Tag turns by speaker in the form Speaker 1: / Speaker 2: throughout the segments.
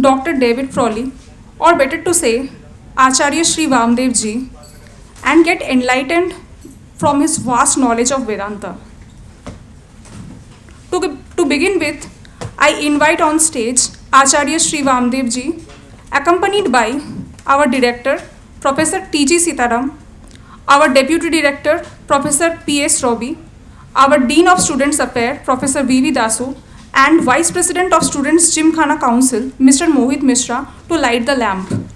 Speaker 1: Dr. David Frawley, or better to say, Acharya Sri Vamadev ji, and get enlightened from his vast knowledge of Vedanta. To begin with, I invite on stage Acharya Sri Vamadev ji, accompanied by our director, Professor T.G. Sitaram, our deputy director, Professor P.S. Robi, our Dean of Students Affairs, Professor V.V. Dasu, and Vice President of Students Gymkhana Council, Mr. Mohit Mishra, to light the lamp.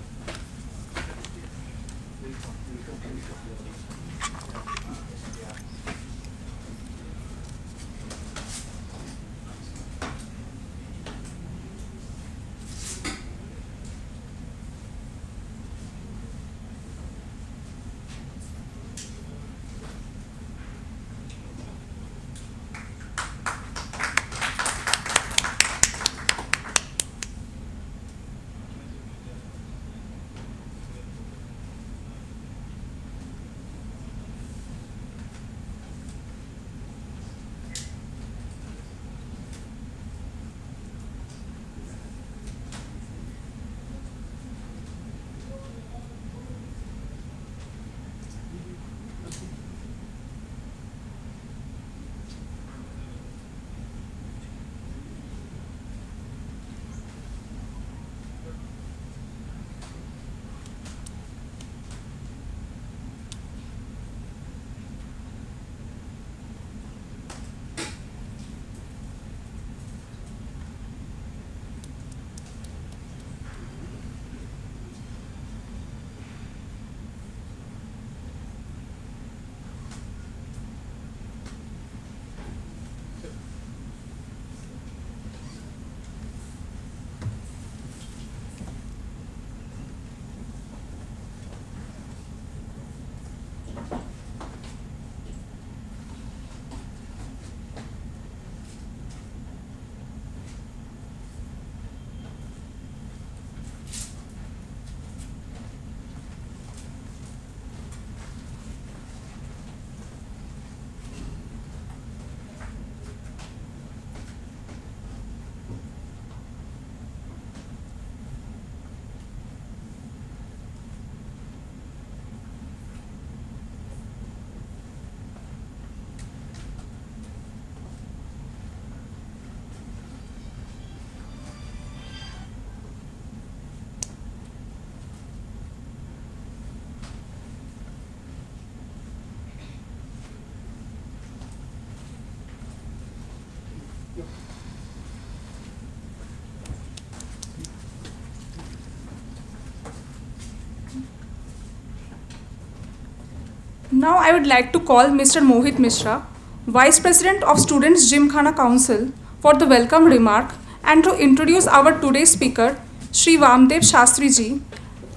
Speaker 1: Now I would like to call Mr. Mohit Mishra, Vice President of Students Gymkhana Council, for the welcome remark and to introduce our today's speaker, Sri Vamadeva Shastri ji,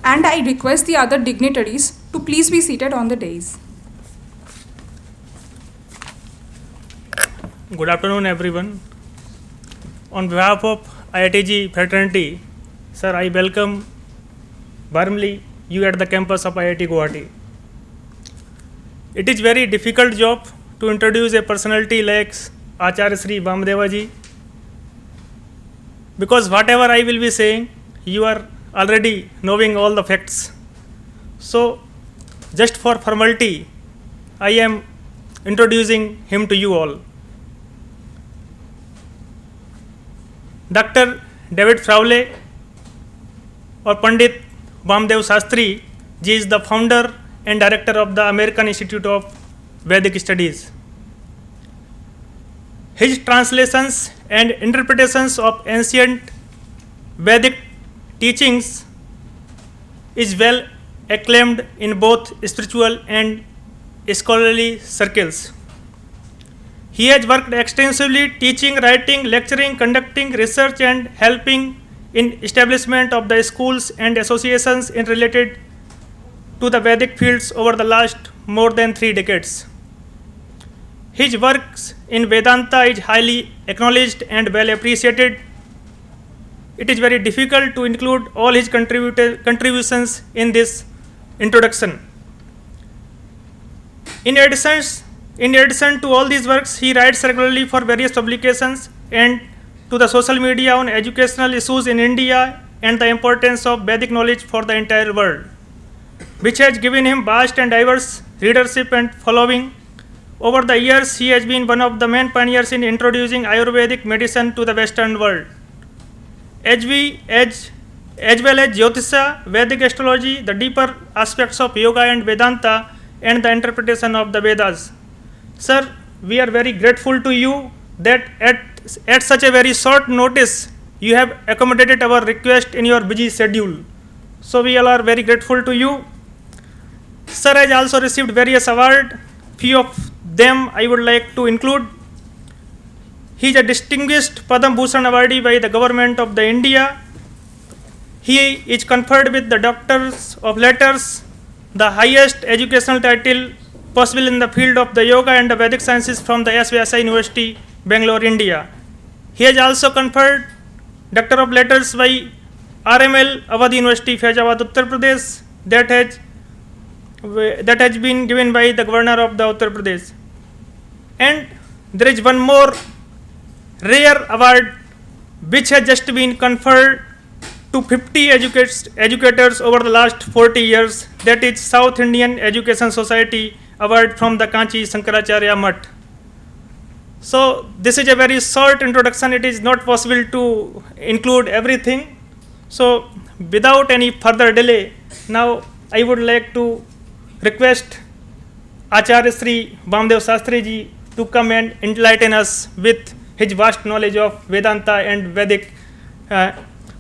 Speaker 1: and I request the other dignitaries to please be seated on the dais.
Speaker 2: Good afternoon, everyone. On behalf of IIT fraternity, sir, I welcome warmly you at the campus of IIT Guwahati. It is very difficult job to introduce a personality like Acharya Sri Vamadeva ji, because whatever I will be saying, you are already knowing all the facts. So, just for formality, I am introducing him to you all. Dr. David Frawley or Pandit Vamadeva Shastri ji is the founder and director of the American Institute of Vedic Studies. His translations and interpretations of ancient Vedic teachings is well acclaimed in both spiritual and scholarly circles. He has worked extensively teaching, writing, lecturing, conducting research and helping in establishment of the schools and associations in related to the Vedic fields over the last more than 3 decades. His works in Vedanta is highly acknowledged and well appreciated. It is very difficult to include all his contributions in this introduction. In addition to all these works, he writes regularly for various publications and to the social media on educational issues in India and the importance of Vedic knowledge for the entire world, which has given him vast and diverse readership and following. Over the years, he has been one of the main pioneers in introducing Ayurvedic medicine to the Western world. As well as Jyotisha, Vedic astrology, the deeper aspects of Yoga and Vedanta, and the interpretation of the Vedas. Sir, we are very grateful to you that at such a very short notice, you have accommodated our request in your busy schedule. So we all are very grateful to you. Sir has also received various awards. Few of them I would like to include. He is a distinguished Padma Bhushan awardee by the government of the India. He is conferred with the Doctors of Letters, the highest educational title possible in the field of the Yoga and the Vedic sciences from the S. Vyasa University, Bangalore, India. He has also conferred Doctor of Letters by RML, Awadh University, Faizabad, Uttar Pradesh, that has been given by the Governor of the Uttar Pradesh. And there is one more rare award which has just been conferred to 50 educators over the last 40 years. That is South Indian Education Society award from the Kanchi Sankaracharya Mutt. So this is a very short introduction. It is not possible to include everything. So without any further delay, now I would like to request Acharya Sri Vamadeva Shastri ji to come and enlighten us with his vast knowledge of Vedanta and Vedic.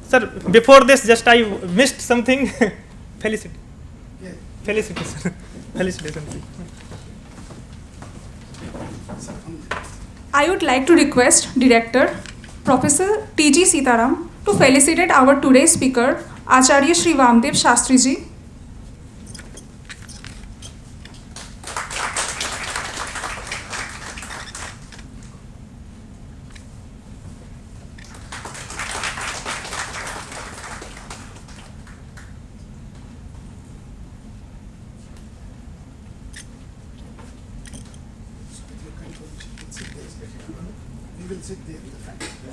Speaker 2: Sir, before this, just I missed something. Felicity. Yeah. Felicity, sir. Felicity.
Speaker 1: I would like to request Director Professor T.G. Sitaram to felicitate our today's speaker, Acharya Sri Vamadeva Shastri ji.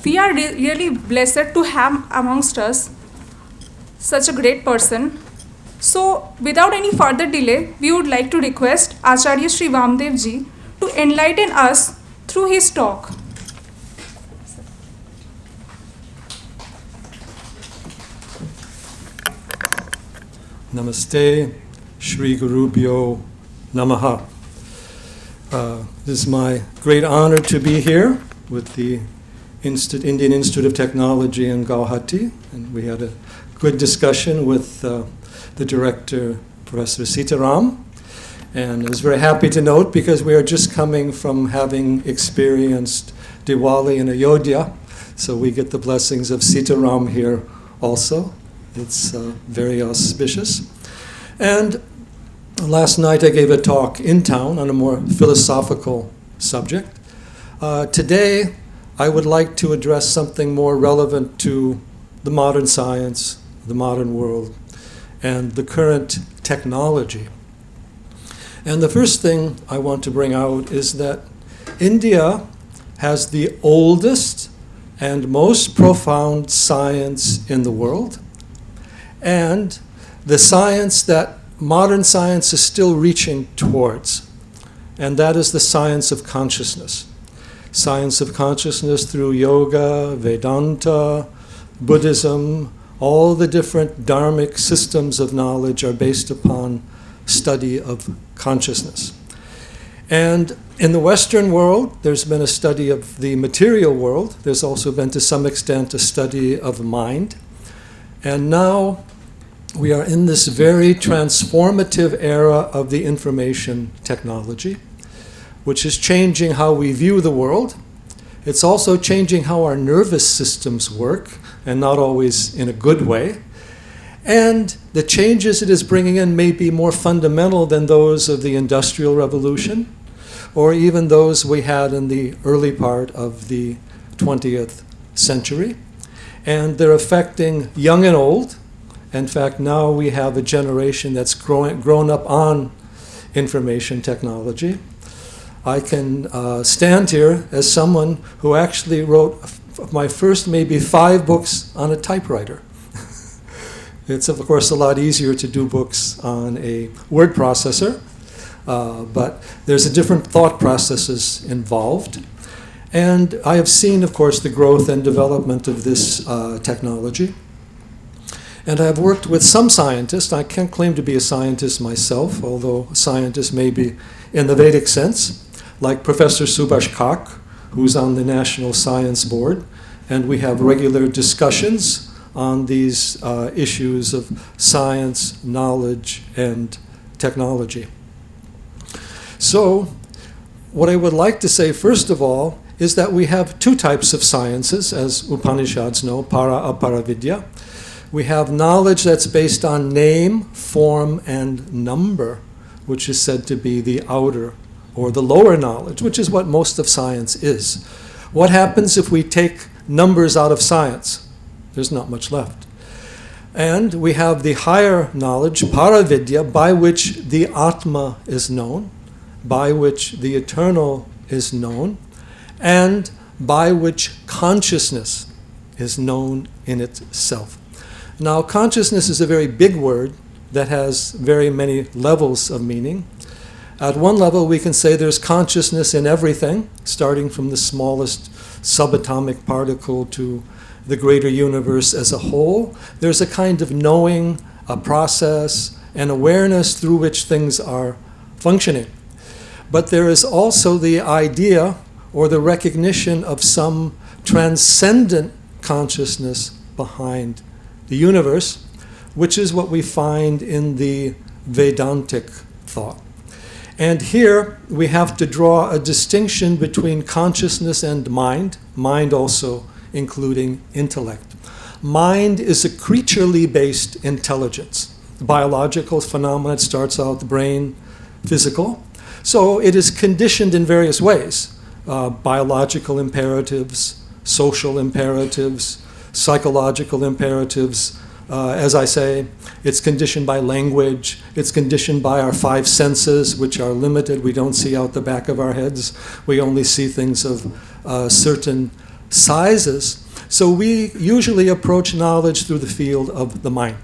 Speaker 1: We are really blessed to have amongst us such a great person. So, without any further delay, we would like to request Acharya Sri Vamadev ji to enlighten us through his talk.
Speaker 3: Namaste, Shri Gurubhyo Namaha. It is my great honor to be here with the Indian Institute of Technology in Guwahati, and we had a good discussion with the director, Professor Sitaram, and I was very happy to note, because we are just coming from having experienced Diwali in Ayodhya, so we get the blessings of Sitaram here also. It's very auspicious. And last night I gave a talk in town on a more philosophical subject. Today I would like to address something more relevant to the modern science, the modern world, and the current technology. And the first thing I want to bring out is that India has the oldest and most profound science in the world, and the science that modern science is still reaching towards, and that is the science of consciousness. Science of consciousness through yoga, Vedanta, Buddhism, all the different dharmic systems of knowledge are based upon study of consciousness. And in the Western world, there's been a study of the material world. There's also been, to some extent, a study of mind. And now we are in this very transformative era of the information technology, which is changing how we view the world. It's also changing how our nervous systems work, and not always in a good way. And the changes it is bringing in may be more fundamental than those of the Industrial Revolution, or even those we had in the early part of the 20th century. And they're affecting young and old. In fact, now we have a generation that's grown up on information technology. I can stand here as someone who actually wrote my first maybe 5 books on a typewriter. It's, of course, a lot easier to do books on a word processor, but there's a different thought processes involved. And I have seen, of course, the growth and development of this technology. And I've worked with some scientists. I can't claim to be a scientist myself, although a scientist may be in the Vedic sense, like Professor Subhash Kak, who's on the National Science Board. And we have regular discussions on these issues of science, knowledge, and technology. So, what I would like to say, first of all, is that we have two types of sciences, as Upanishads know, para, apara vidya. We have knowledge that's based on name, form, and number, which is said to be the outer or the lower knowledge, which is what most of science is. What happens if we take numbers out of science? There's not much left. And we have the higher knowledge, paravidya, by which the Atma is known, by which the eternal is known, and by which consciousness is known in itself. Now, consciousness is a very big word that has very many levels of meaning. At one level, we can say there's consciousness in everything, starting from the smallest subatomic particle to the greater universe as a whole. There's a kind of knowing, a process, an awareness through which things are functioning. But there is also the idea or the recognition of some transcendent consciousness behind the universe, which is what we find in the Vedantic thought. And here we have to draw a distinction between consciousness and mind also including intellect. Mind is a creaturely based intelligence. The biological phenomena, it starts out the brain, physical. So it is conditioned in various ways. Biological imperatives, social imperatives, psychological imperatives. As I say, it's conditioned by language. It's conditioned by our five senses, which are limited. We don't see out the back of our heads. We only see things of certain sizes. So we usually approach knowledge through the field of the mind.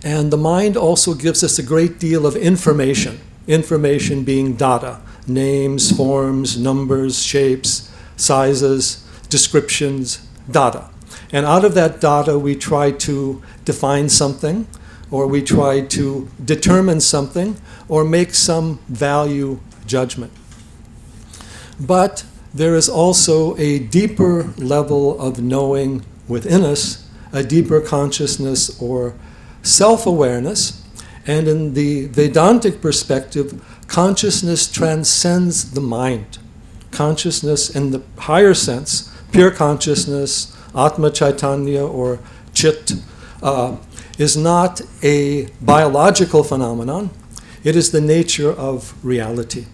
Speaker 3: And the mind also gives us a great deal of information. Information being data, names, forms, numbers, shapes, sizes, descriptions, data. And out of that data, we try to define something, or we try to determine something, or make some value judgment. But there is also a deeper level of knowing within us, a deeper consciousness or self-awareness. And in the Vedantic perspective, consciousness transcends the mind. Consciousness in the higher sense, pure consciousness, Atma Chaitanya or Chit, is not a biological phenomenon. It is the nature of reality.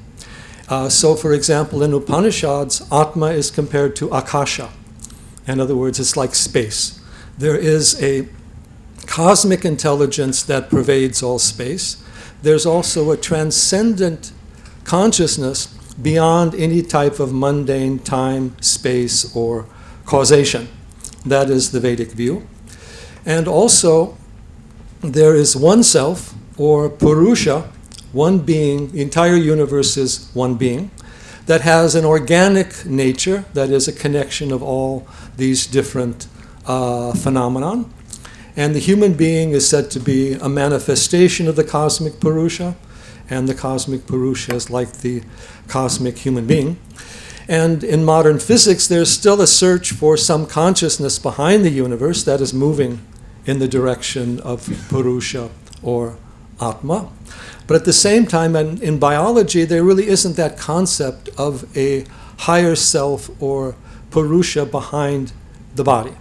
Speaker 3: So, for example, in Upanishads, Atma is compared to Akasha. In other words, it's like space. There is a cosmic intelligence that pervades all space. There's also a transcendent consciousness beyond any type of mundane time, space, or causation. That is the Vedic view. And also, there is one self, or Purusha, one being. The entire universe is one being that has an organic nature, that is a connection of all these different phenomenon. And the human being is said to be a manifestation of the cosmic Purusha, and the cosmic Purusha is like the cosmic human being. And in modern physics, there's still a search for some consciousness behind the universe that is moving in the direction of Purusha or Atma. But at the same time, in biology, there really isn't that concept of a higher self or Purusha behind the body.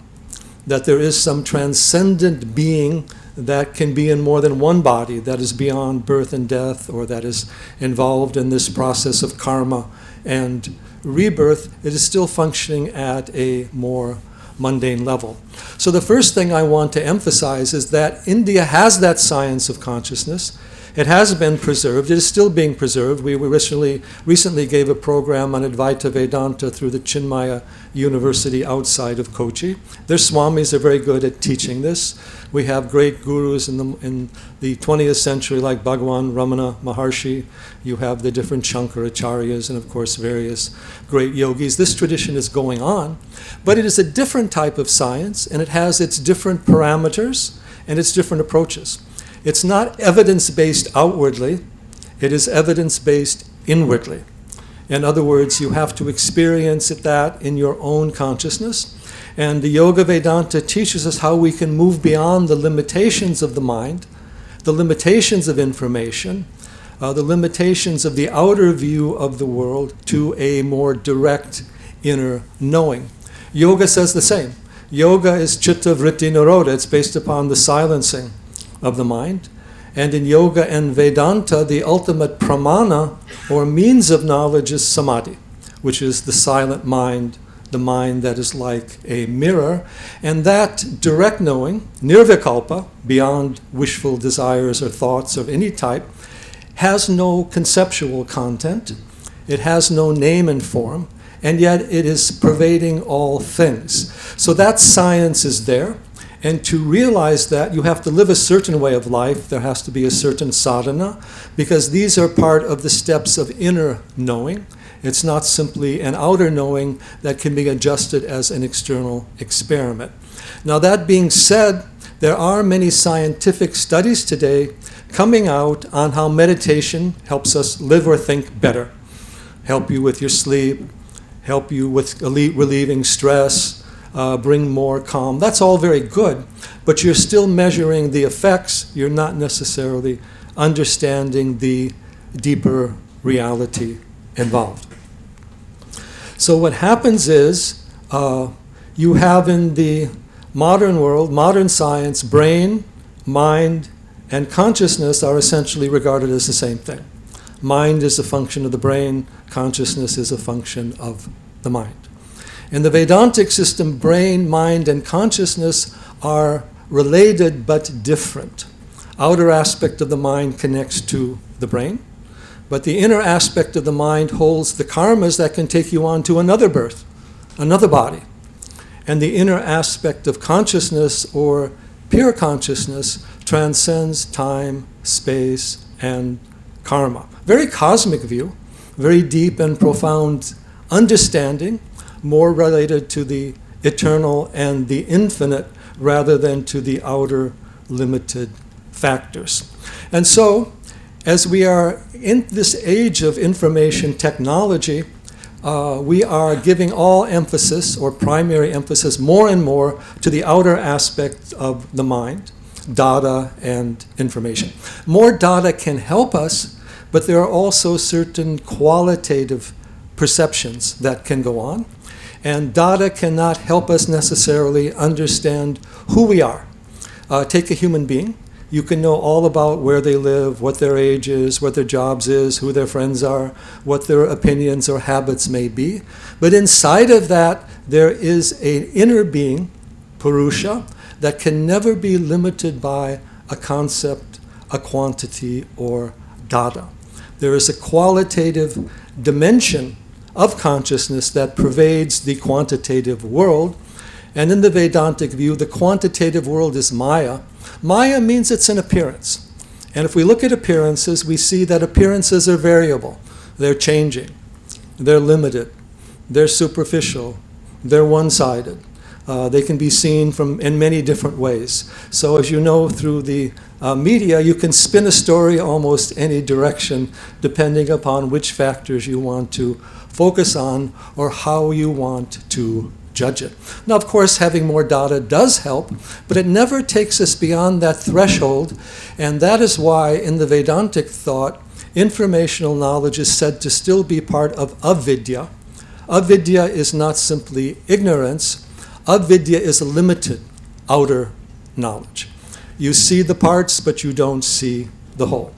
Speaker 3: That there is some transcendent being that can be in more than one body, that is beyond birth and death, or that is involved in this process of karma and rebirth. It is still functioning at a more mundane level. So the first thing I want to emphasize is that India has that science of consciousness. It has been preserved. It is still being preserved. We recently gave a program on Advaita Vedanta through the Chinmaya University outside of Kochi. Their swamis are very good at teaching this. We have great gurus in the 20th century like Bhagwan Ramana Maharshi. You have the different Shankaracharyas and, of course, various great yogis. This tradition is going on, but it is a different type of science, and it has its different parameters and its different approaches. It's not evidence-based outwardly, it is evidence-based inwardly. In other words, you have to experience that in your own consciousness. And the Yoga Vedanta teaches us how we can move beyond the limitations of the mind, the limitations of information, the limitations of the outer view of the world to a more direct inner knowing. Yoga says the same. Yoga is chitta vritti nirodha. It's based upon the silencing of the mind. And in Yoga and Vedanta, the ultimate pramana, or means of knowledge, is samadhi, which is the silent mind, the mind that is like a mirror. And that direct knowing, nirvikalpa, beyond wishful desires or thoughts of any type, has no conceptual content. It has no name and form, and yet it is pervading all things. So that science is there. And to realize that, you have to live a certain way of life. There has to be a certain sadhana, because these are part of the steps of inner knowing. It's not simply an outer knowing that can be adjusted as an external experiment. Now, that being said, there are many scientific studies today coming out on how meditation helps us live or think better, help you with your sleep, help you with relieving stress, bring more calm. That's all very good, but you're still measuring the effects. You're not necessarily understanding the deeper reality involved. So what happens is you have in the modern world, modern science, brain, mind, and consciousness are essentially regarded as the same thing. Mind is a function of the brain, consciousness is a function of the mind. In the Vedantic system, brain, mind, and consciousness are related but different. Outer aspect of the mind connects to the brain, but the inner aspect of the mind holds the karmas that can take you on to another birth, another body. And the inner aspect of consciousness, or pure consciousness, transcends time, space, and karma. Very cosmic view, very deep and profound understanding, more related to the eternal and the infinite rather than to the outer limited factors. And so, as we are in this age of information technology, we are giving all emphasis, or primary emphasis, more and more to the outer aspect of the mind, data and information. More data can help us, but there are also certain qualitative perceptions that can go on. And data cannot help us necessarily understand who we are. Take a human being. You can know all about where they live, what their age is, what their jobs is, who their friends are, what their opinions or habits may be. But inside of that, there is an inner being, Purusha, that can never be limited by a concept, a quantity, or data. There is a qualitative dimension of consciousness that pervades the quantitative world. And in the Vedantic view, the quantitative world is Maya. Maya means it's an appearance. And if we look at appearances, we see that appearances are variable. They're changing. They're limited. They're superficial. They're one-sided. They can be seen in many different ways. So as you know, through the media, you can spin a story almost any direction depending upon which factors you want to focus on or how you want to judge it. Now, of course, having more data does help, but it never takes us beyond that threshold, and that is why in the Vedantic thought, informational knowledge is said to still be part of avidya. Avidya is not simply ignorance. Avidya is a limited outer knowledge. You see the parts, but you don't see the whole.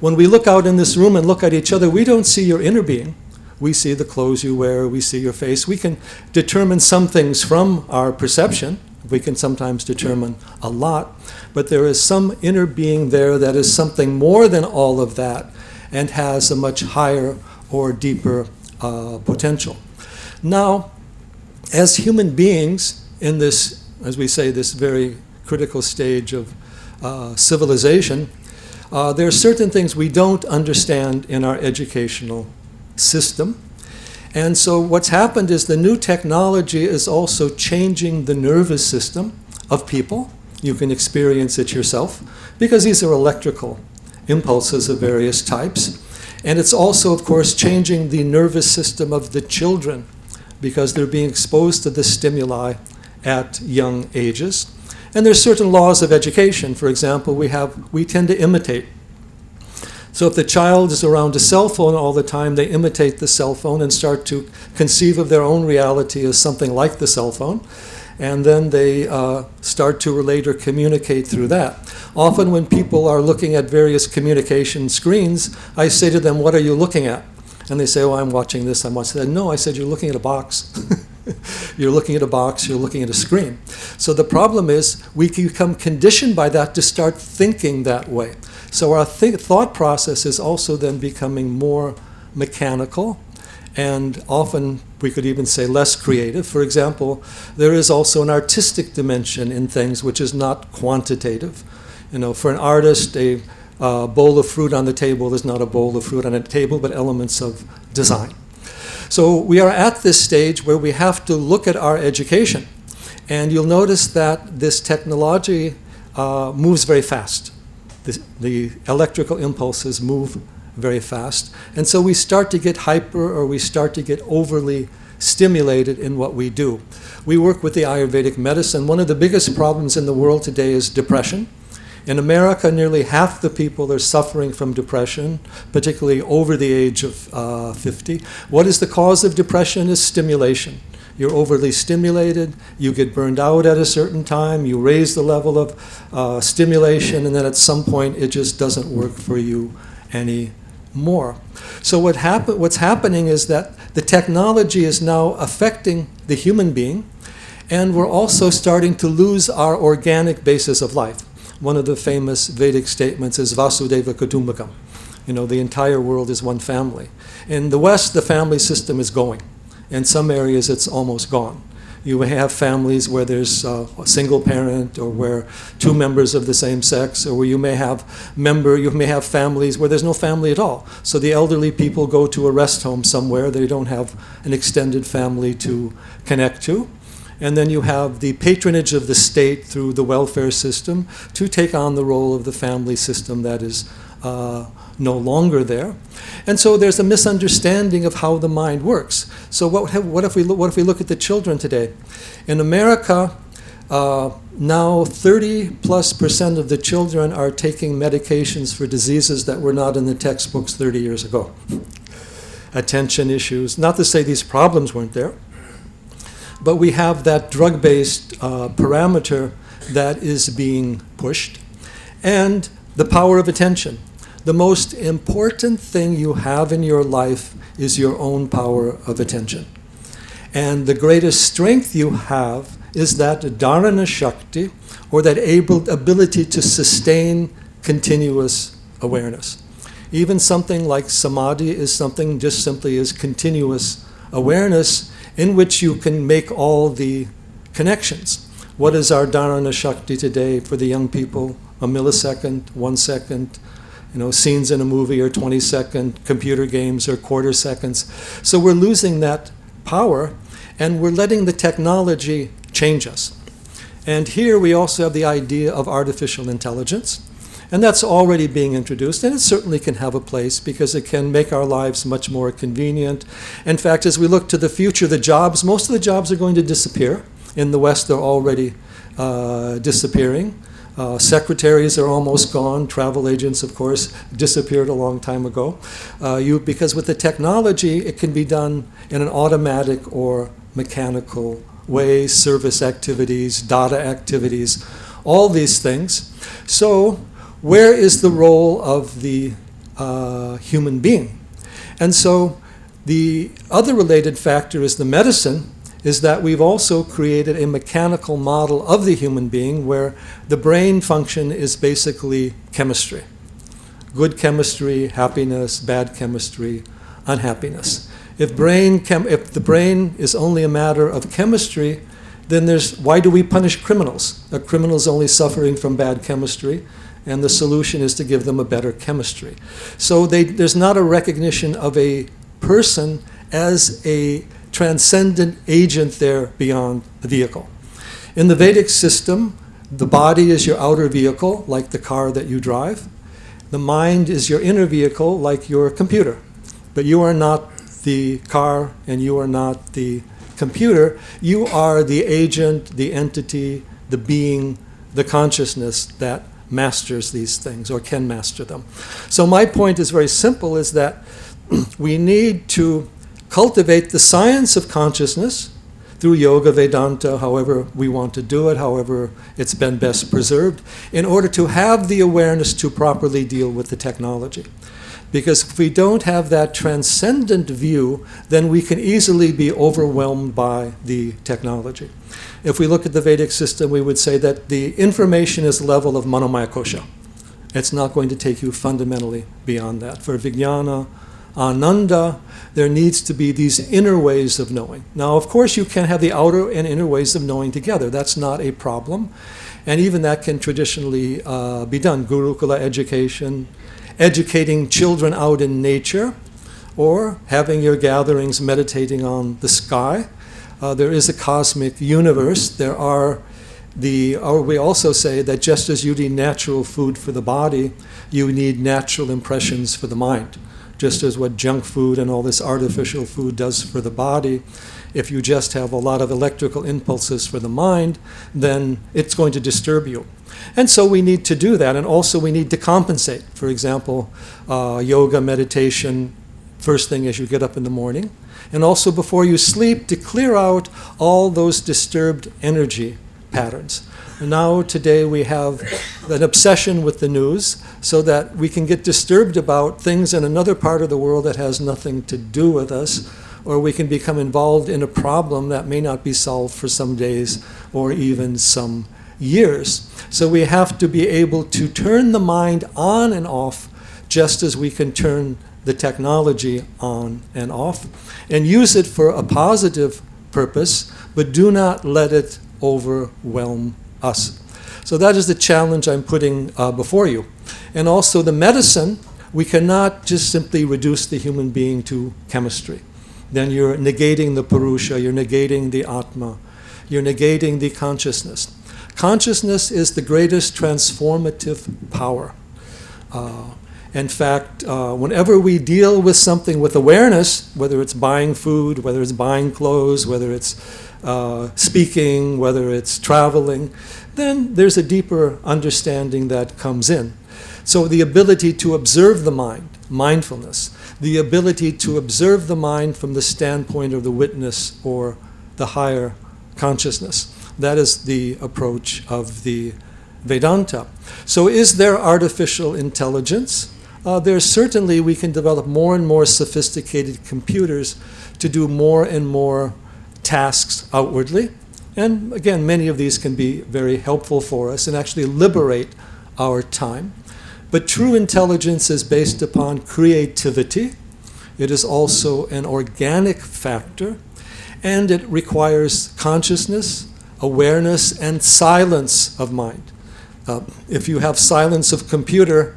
Speaker 3: When we look out in this room and look at each other, we don't see your inner being. We see the clothes you wear, we see your face. We can determine some things from our perception, We can sometimes determine a lot, but there is some inner being there that is something more than all of that and has a much higher or deeper potential. Now, as human beings in this, as we say, this very critical stage of civilization, there are certain things we don't understand in our educational system. And so what's happened is the new technology is also changing the nervous system of people. You can experience it yourself, because these are electrical impulses of various types. And it's also, of course, changing the nervous system of the children, because they're being exposed to the stimuli at young ages. And there's certain laws of education. For example, we tend to imitate. So if the child is around a cell phone all the time, they imitate the cell phone and start to conceive of their own reality as something like the cell phone. And then they start to relate or communicate through that. Often when people are looking at various communication screens, I say to them, "What are you looking at?" And they say, "Oh, I'm watching this, I'm watching that." No, I said, "You're looking at a box." You're looking at a box, you're looking at a screen. So the problem is we become conditioned by that to start thinking that way. So our thought process is also then becoming more mechanical, and often we could even say less creative. For example, there is also an artistic dimension in things which is not quantitative. You know, for an artist, a bowl of fruit on the table is not a bowl of fruit on a table, but elements of design. So we are at this stage where we have to look at our education. And you'll notice that this technology moves very fast. The electrical impulses move very fast. And so we start to get hyper, or we start to get overly stimulated in what we do. We work with the Ayurvedic medicine. One of the biggest problems in the world today is depression. In America, nearly half the people are suffering from depression, particularly over the age of 50. What is the cause of depression? Is stimulation. You're overly stimulated, you get burned out at a certain time, you raise the level of stimulation, and then at some point it just doesn't work for you anymore. So what's happening is that the technology is now affecting the human being, and we're also starting to lose our organic basis of life. One of the famous Vedic statements is Vasudeva Kutumbakam. You know, the entire world is one family. In the West, the family system is going. In some areas, it's almost gone. You may have families where there's a single parent, or where two members of the same sex, or where you may have families where there's no family at all. So the elderly people go to a rest home somewhere. They don't have an extended family to connect to. And then you have the patronage of the state through the welfare system to take on the role of the family system that is no longer there. And so there's a misunderstanding of how the mind works. So what if we look at the children today? In America, now 30+% of the children are taking medications for diseases that were not in the textbooks 30 years ago. Attention issues. Not to say these problems weren't there, but we have that drug-based parameter that is being pushed. And the power of attention. The most important thing you have in your life is your own power of attention. And the greatest strength you have is that dharana shakti, or that ability to sustain continuous awareness. Even something like samadhi is something just simply as continuous awareness in which you can make all the connections. What is our dharana shakti today for the young people? A millisecond, 1 second, scenes in a movie are 20-second, computer games are quarter seconds. So we're losing that power, and we're letting the technology change us. And here we also have the idea of artificial intelligence, and that's already being introduced, and it certainly can have a place because it can make our lives much more convenient. In fact, as we look to the future, most of the jobs are going to disappear. In the West, they're already disappearing. Secretaries are almost gone. Travel agents, of course, disappeared a long time ago. Because with the technology, it can be done in an automatic or mechanical way, service activities, data activities, all these things. So where is the role of the human being? And so the other related factor is the medicine. is that we've also created a mechanical model of the human being where the brain function is basically chemistry. Good chemistry, happiness; bad chemistry, unhappiness. If the brain is only a matter of chemistry, then why do we punish criminals? A criminal is only suffering from bad chemistry, and the solution is to give them a better chemistry. So there's not a recognition of a person as a transcendent agent there beyond the vehicle. In the Vedic system, the body is your outer vehicle, like the car that you drive. The mind is your inner vehicle, like your computer. But you are not the car, and you are not the computer. You are the agent, the entity, the being, the consciousness that masters these things or can master them. So my point is very simple, is that we need to cultivate the science of consciousness through Yoga, Vedanta, however we want to do it, however it's been best preserved, in order to have the awareness to properly deal with the technology. Because if we don't have that transcendent view, then we can easily be overwhelmed by the technology. If we look at the Vedic system, we would say that the information is the level of Manomaya Kosha. It's not going to take you fundamentally beyond that. For Vijnana, Ananda, there needs to be these inner ways of knowing. Now, of course, you can have the outer and inner ways of knowing together. That's not a problem. And even that can traditionally be done. Gurukula education, educating children out in nature, or having your gatherings meditating on the sky. There is a cosmic universe. We also say that just as you need natural food for the body, you need natural impressions for the mind. Just as what junk food and all this artificial food does for the body, if you just have a lot of electrical impulses for the mind, then it's going to disturb you. And so we need to do that, and also we need to compensate. For example, yoga, meditation, first thing as you get up in the morning, and also before you sleep, to clear out all those disturbed energy patterns. And now today we have an obsession with the news so that we can get disturbed about things in another part of the world that has nothing to do with us, or we can become involved in a problem that may not be solved for some days or even some years. So we have to be able to turn the mind on and off, just as we can turn the technology on and off, and use it for a positive purpose, but do not let it overwhelm us. So that is the challenge I'm putting before you. And also the medicine, we cannot just simply reduce the human being to chemistry. Then you're negating the Purusha, you're negating the Atma, you're negating the consciousness. Consciousness is the greatest transformative power. In fact, whenever we deal with something with awareness, whether it's buying food, whether it's buying clothes, whether it's speaking, whether it's traveling, then there's a deeper understanding that comes in. So the ability to observe the mind, mindfulness, the ability to observe the mind from the standpoint of the witness or the higher consciousness, that is the approach of the Vedanta. So is there artificial intelligence? There's certainly, we can develop more and more sophisticated computers to do more and more tasks outwardly. And again, many of these can be very helpful for us and actually liberate our time. But true intelligence is based upon creativity. It is also an organic factor, and it requires consciousness, awareness, and silence of mind. If you have silence of computer,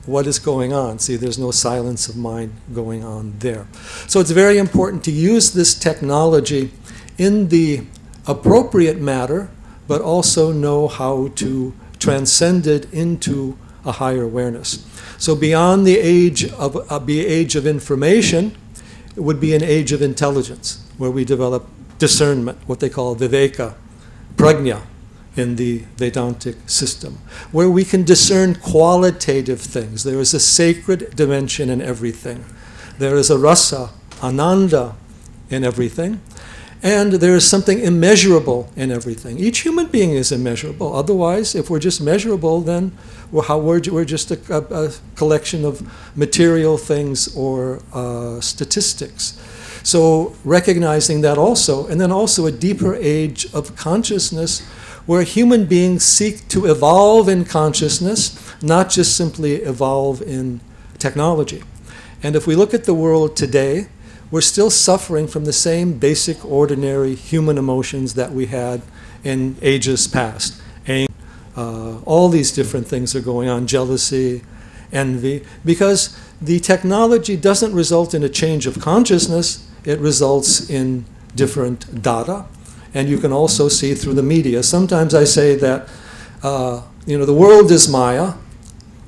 Speaker 3: what is going on? See, there's no silence of mind going on there. So it's very important to use this technology in the appropriate manner, but also know how to transcend it into a higher awareness. So beyond the age of information, it would be an age of intelligence, where we develop discernment, what they call viveka, prajna, in the Vedantic system, where we can discern qualitative things. There is a sacred dimension in everything. There is a rasa, ananda, in everything. And there is something immeasurable in everything. Each human being is immeasurable. Otherwise, if we're just measurable, then we're just a collection of material things or statistics. So recognizing that also, and then also a deeper age of consciousness where human beings seek to evolve in consciousness, not just simply evolve in technology. And if we look at the world today, we're still suffering from the same basic, ordinary human emotions that we had in ages past. All these different things are going on, jealousy, envy, because the technology doesn't result in a change of consciousness, it results in different data. And you can also see through the media. Sometimes I say that, the world is Maya,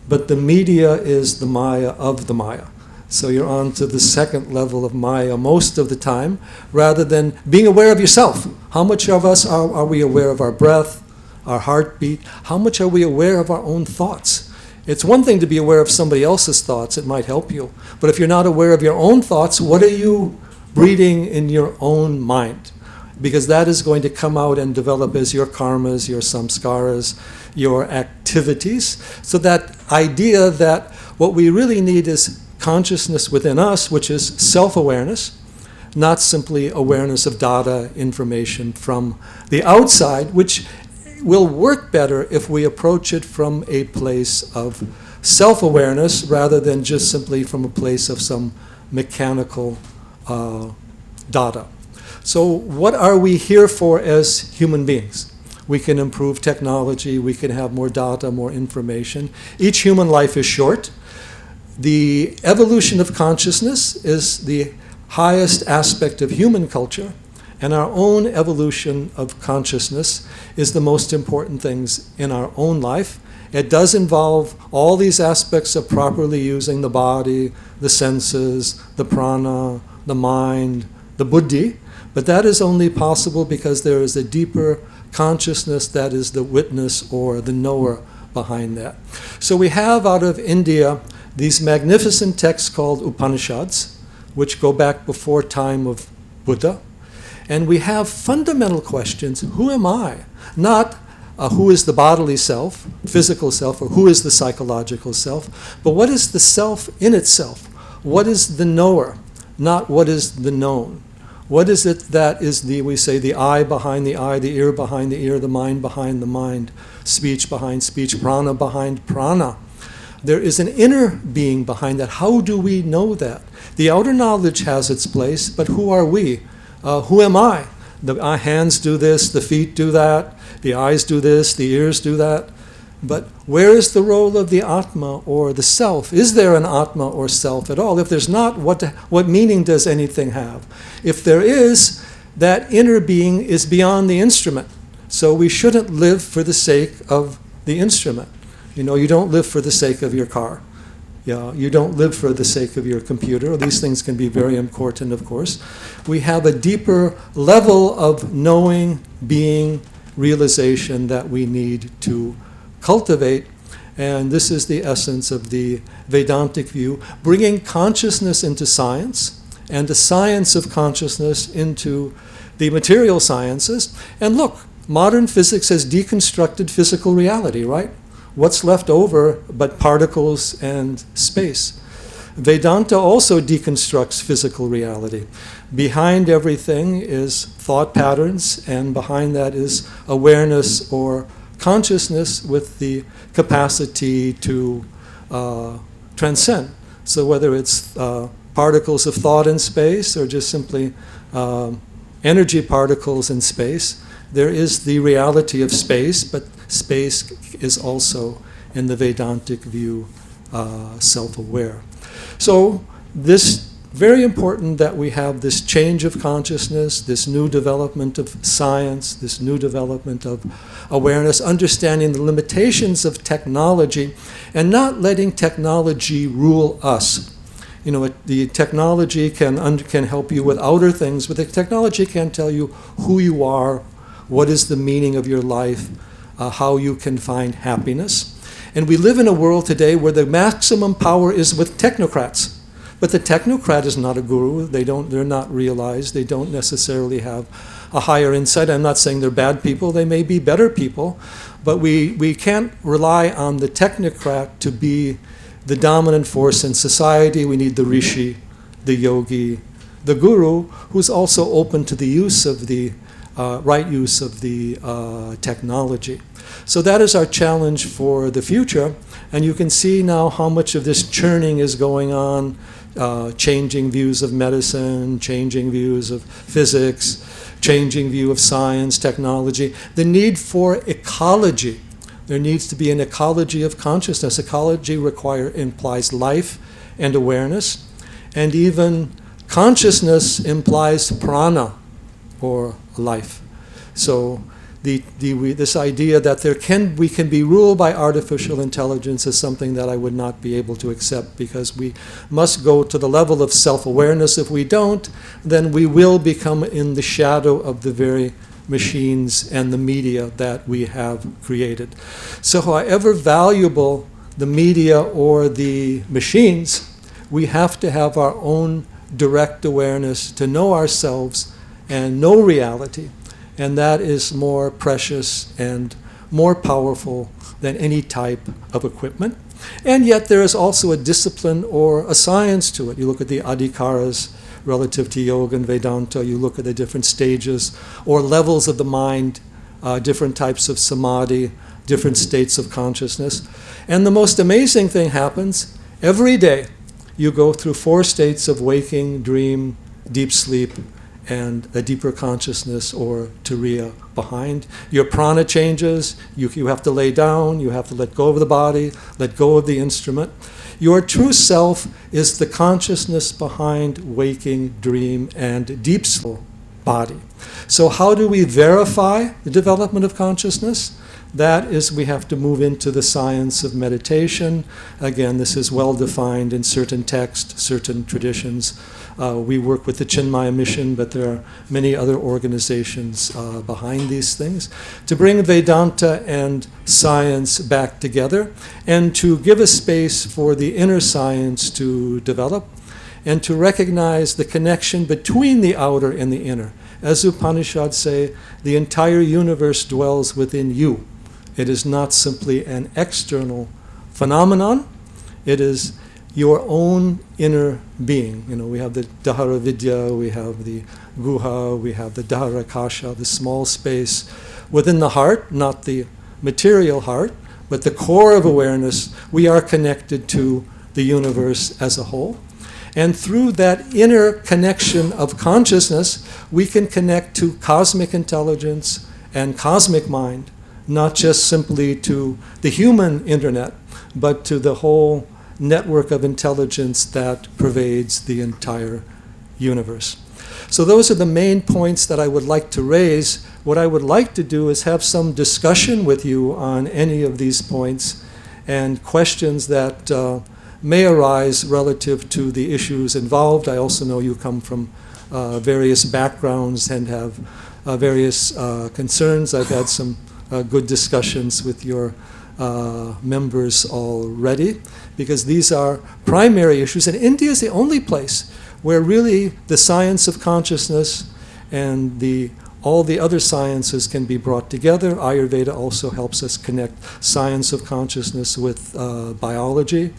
Speaker 3: but the media is the Maya of the Maya. So you're on to the second level of Maya most of the time, rather than being aware of yourself. How much of us are we aware of our breath, our heartbeat? How much are we aware of our own thoughts? It's one thing to be aware of somebody else's thoughts, it might help you. But if you're not aware of your own thoughts, what are you breeding in your own mind? Because that is going to come out and develop as your karmas, your samskaras, your activities. So that idea that what we really need is consciousness within us, which is self-awareness, not simply awareness of data, information from the outside, which will work better if we approach it from a place of self-awareness rather than just simply from a place of some mechanical data. So what are we here for as human beings? We can improve technology, we can have more data, more information. Each human life is short. The evolution of consciousness is the highest aspect of human culture, and our own evolution of consciousness is the most important things in our own life. It does involve all these aspects of properly using the body, the senses, the prana, the mind, the buddhi, but that is only possible because there is a deeper consciousness that is the witness or the knower behind that. So we have out of India these magnificent texts called Upanishads, which go back before time of Buddha. And we have fundamental questions. Who am I? Not who is the bodily self, physical self, or who is the psychological self, but what is the self in itself? What is the knower, not what is the known? What is it that is we say the eye behind the eye, the ear behind the ear, the mind behind the mind, speech behind speech, prana behind prana? There is an inner being behind that. How do we know that? The outer knowledge has its place, but who are we? Who am I? The hands do this, the feet do that, the eyes do this, the ears do that. But where is the role of the Atma or the self? Is there an Atma or self at all? If there's not, what meaning does anything have? If there is, that inner being is beyond the instrument. So we shouldn't live for the sake of the instrument. You don't live for the sake of your car. You don't live for the sake of your computer. These things can be very important, of course. We have a deeper level of knowing, being, realization that we need to cultivate. And this is the essence of the Vedantic view, bringing consciousness into science and the science of consciousness into the material sciences. And look, modern physics has deconstructed physical reality, right? What's left over but particles and space? Vedanta also deconstructs physical reality. Behind everything is thought patterns, and behind that is awareness or consciousness with the capacity to transcend. So whether it's particles of thought in space or just simply energy particles in space, there is the reality of space, but space is also, in the Vedantic view, self-aware. So this very important that we have this change of consciousness, this new development of science, this new development of awareness, understanding the limitations of technology, and not letting technology rule us. The technology can help you with outer things, but the technology can't tell you who you are, what is the meaning of your life, how you can find happiness. And we live in a world today where the maximum power is with technocrats. But the technocrat is not a guru. They're not realized. They don't necessarily have a higher insight. I'm not saying they're bad people. They may be better people. But we can't rely on the technocrat to be the dominant force in society. We need the rishi, the yogi, the guru who's also open to the use of the right use of the technology. So that is our challenge for the future, and you can see now how much of this churning is going on, changing views of medicine, changing views of physics, changing view of science, technology, the need for ecology. There needs to be an ecology of consciousness. Ecology implies life and awareness, and even consciousness implies prana, or life. So this idea that we can be ruled by artificial intelligence is something that I would not be able to accept, because we must go to the level of self-awareness. If we don't, then we will become in the shadow of the very machines and the media that we have created. So however valuable the media or the machines, we have to have our own direct awareness to know ourselves and know reality. And that is more precious and more powerful than any type of equipment. And yet there is also a discipline or a science to it. You look at the adhikaras relative to Yoga and Vedanta, you look at the different stages or levels of the mind, different types of samadhi, different states of consciousness. And the most amazing thing happens every day. You go through 4 states of waking, dream, deep sleep, and a deeper consciousness or turiya behind. Your prana changes, you have to lay down, you have to let go of the body, let go of the instrument. Your true self is the consciousness behind waking, dream, and deep sleep body. So how do we verify the development of consciousness? That is, we have to move into the science of meditation. Again, this is well defined in certain texts, certain traditions. We work with the Chinmaya Mission, but there are many other organizations behind these things to bring Vedanta and science back together and to give a space for the inner science to develop and to recognize the connection between the outer and the inner. As Upanishads say, the entire universe dwells within you. It is not simply an external phenomenon. It is your own inner being. You know, we have the Dahara Vidya, we have the Guha, we have the Dahara Kasha, the small space within the heart, not the material heart, but the core of awareness. We are connected to the universe as a whole. And through that inner connection of consciousness, we can connect to cosmic intelligence and cosmic mind, not just simply to the human internet, but to the whole network of intelligence that pervades the entire universe. So those are the main points that I would like to raise. What I would like to do is have some discussion with you on any of these points and questions that may arise relative to the issues involved. I also know you come from various backgrounds and have various concerns. I've had some good discussions with your members already, because these are primary issues. And India is the only place where really the science of consciousness and all the other sciences can be brought together. Ayurveda also helps us connect science of consciousness with biology,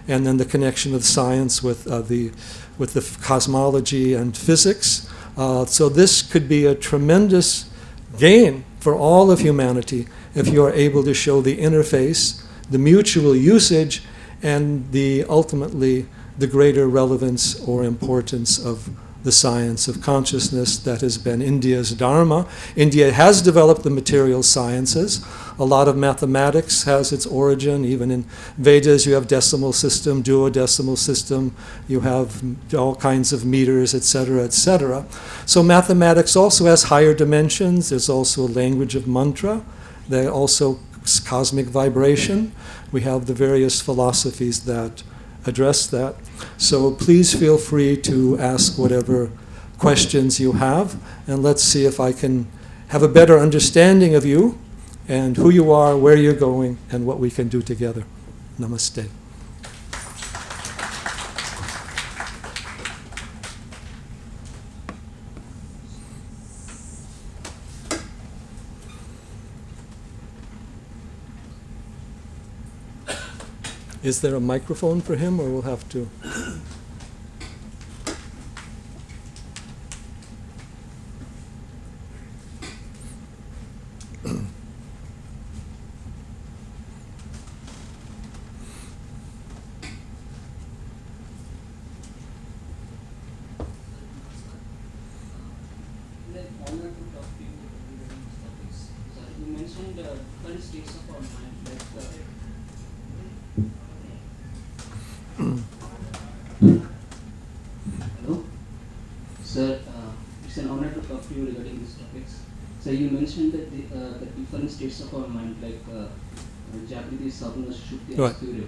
Speaker 3: and then the connection of science with the cosmology and physics. So this could be a tremendous gain for all of humanity if you are able to show the interface, the mutual usage, and ultimately the greater relevance or importance of the science of consciousness that has been India's dharma. India has developed the material sciences. A lot of mathematics has its origin. Even in Vedas, you have decimal system, duodecimal system. You have all kinds of meters, etc., etc. So mathematics also has higher dimensions. There's also a language of mantra. There also cosmic vibration. We have the various philosophies that address that. So please feel free to ask whatever questions you have, and let's see if I can have a better understanding of you and who you are, where you're going, and what we can do together. Namaste. Is there a microphone for him, or we'll have to?
Speaker 4: states of our mind, like hello, sir. It's an honor to talk to you regarding these topics. So you mentioned that the different states of our mind, like Japanese Sapna, Sushupti, and
Speaker 3: Right.
Speaker 4: Surya.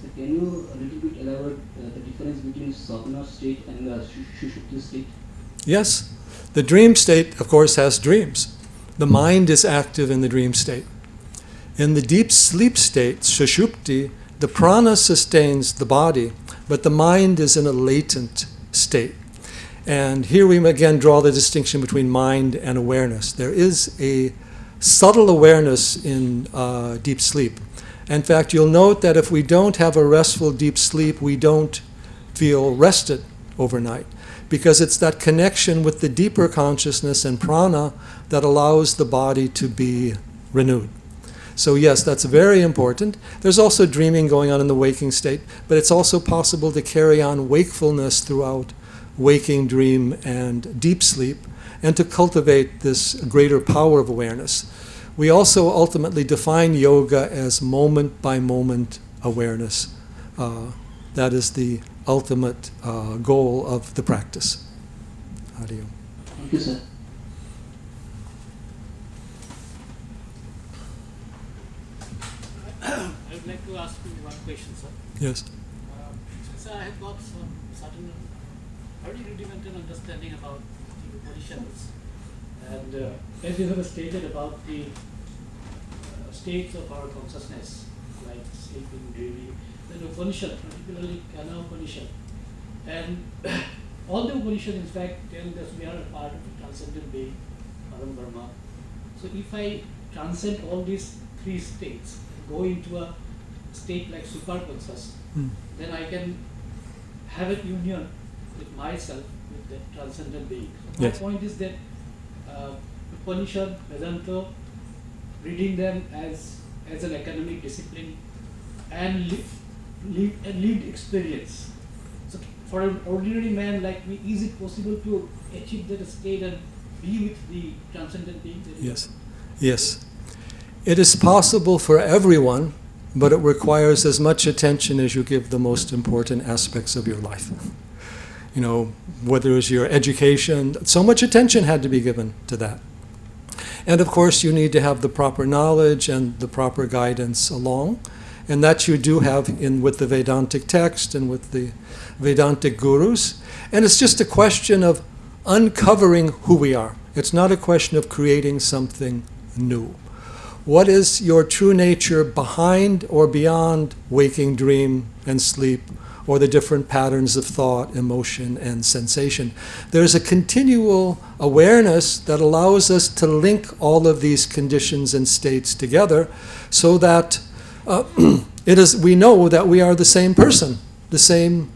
Speaker 4: So can you a little bit elaborate the difference between Sapna state and the Sushupti state?
Speaker 3: Yes. The dream state, of course, has dreams. The mind is active in the dream state. In the deep sleep state, Sushupti, the prana sustains the body, but the mind is in a latent state. And here we again draw the distinction between mind and awareness. There is a subtle awareness in deep sleep. In fact, you'll note that if we don't have a restful deep sleep, we don't feel rested overnight, because it's that connection with the deeper consciousness and prana that allows the body to be renewed. So yes, that's very important. There's also dreaming going on in the waking state, but it's also possible to carry on wakefulness throughout waking, dream, and deep sleep, and to cultivate this greater power of awareness. We also ultimately define yoga as moment-by-moment awareness. That is the ultimate goal of the practice. How do you?
Speaker 4: Thank you, sir.
Speaker 5: I would like to ask you one question, sir.
Speaker 3: Yes.
Speaker 5: Sir, I have got some certain very rudimentary understanding about the Upanishads, and as you have stated about the states of our consciousness, like sleeping, dreaming, then Upanishad, particularly Kana Upanishad, and all the Upanishads in fact tell us we are a part of the transcendent being, Param Brahma. So if I transcend all these three states, go into a state like superconscious, then I can have a union with myself, with the transcendent being. So my
Speaker 3: Yes.
Speaker 5: point is that Upanishad, Vedanta, reading them as an academic discipline and lived experience. So for an ordinary man like me, is it possible to achieve that state and be with the transcendent being?
Speaker 3: Yes. Yes. It is possible for everyone, but it requires as much attention as you give the most important aspects of your life. You know, whether it's your education, so much attention had to be given to that. And of course, you need to have the proper knowledge and the proper guidance along. And that you do have with the Vedantic text and with the Vedantic gurus. And it's just a question of uncovering who we are. It's not a question of creating something new. What is your true nature behind or beyond waking, dream, and sleep, or the different patterns of thought, emotion, and sensation? There's a continual awareness that allows us to link all of these conditions and states together so that we know that we are the same person, the same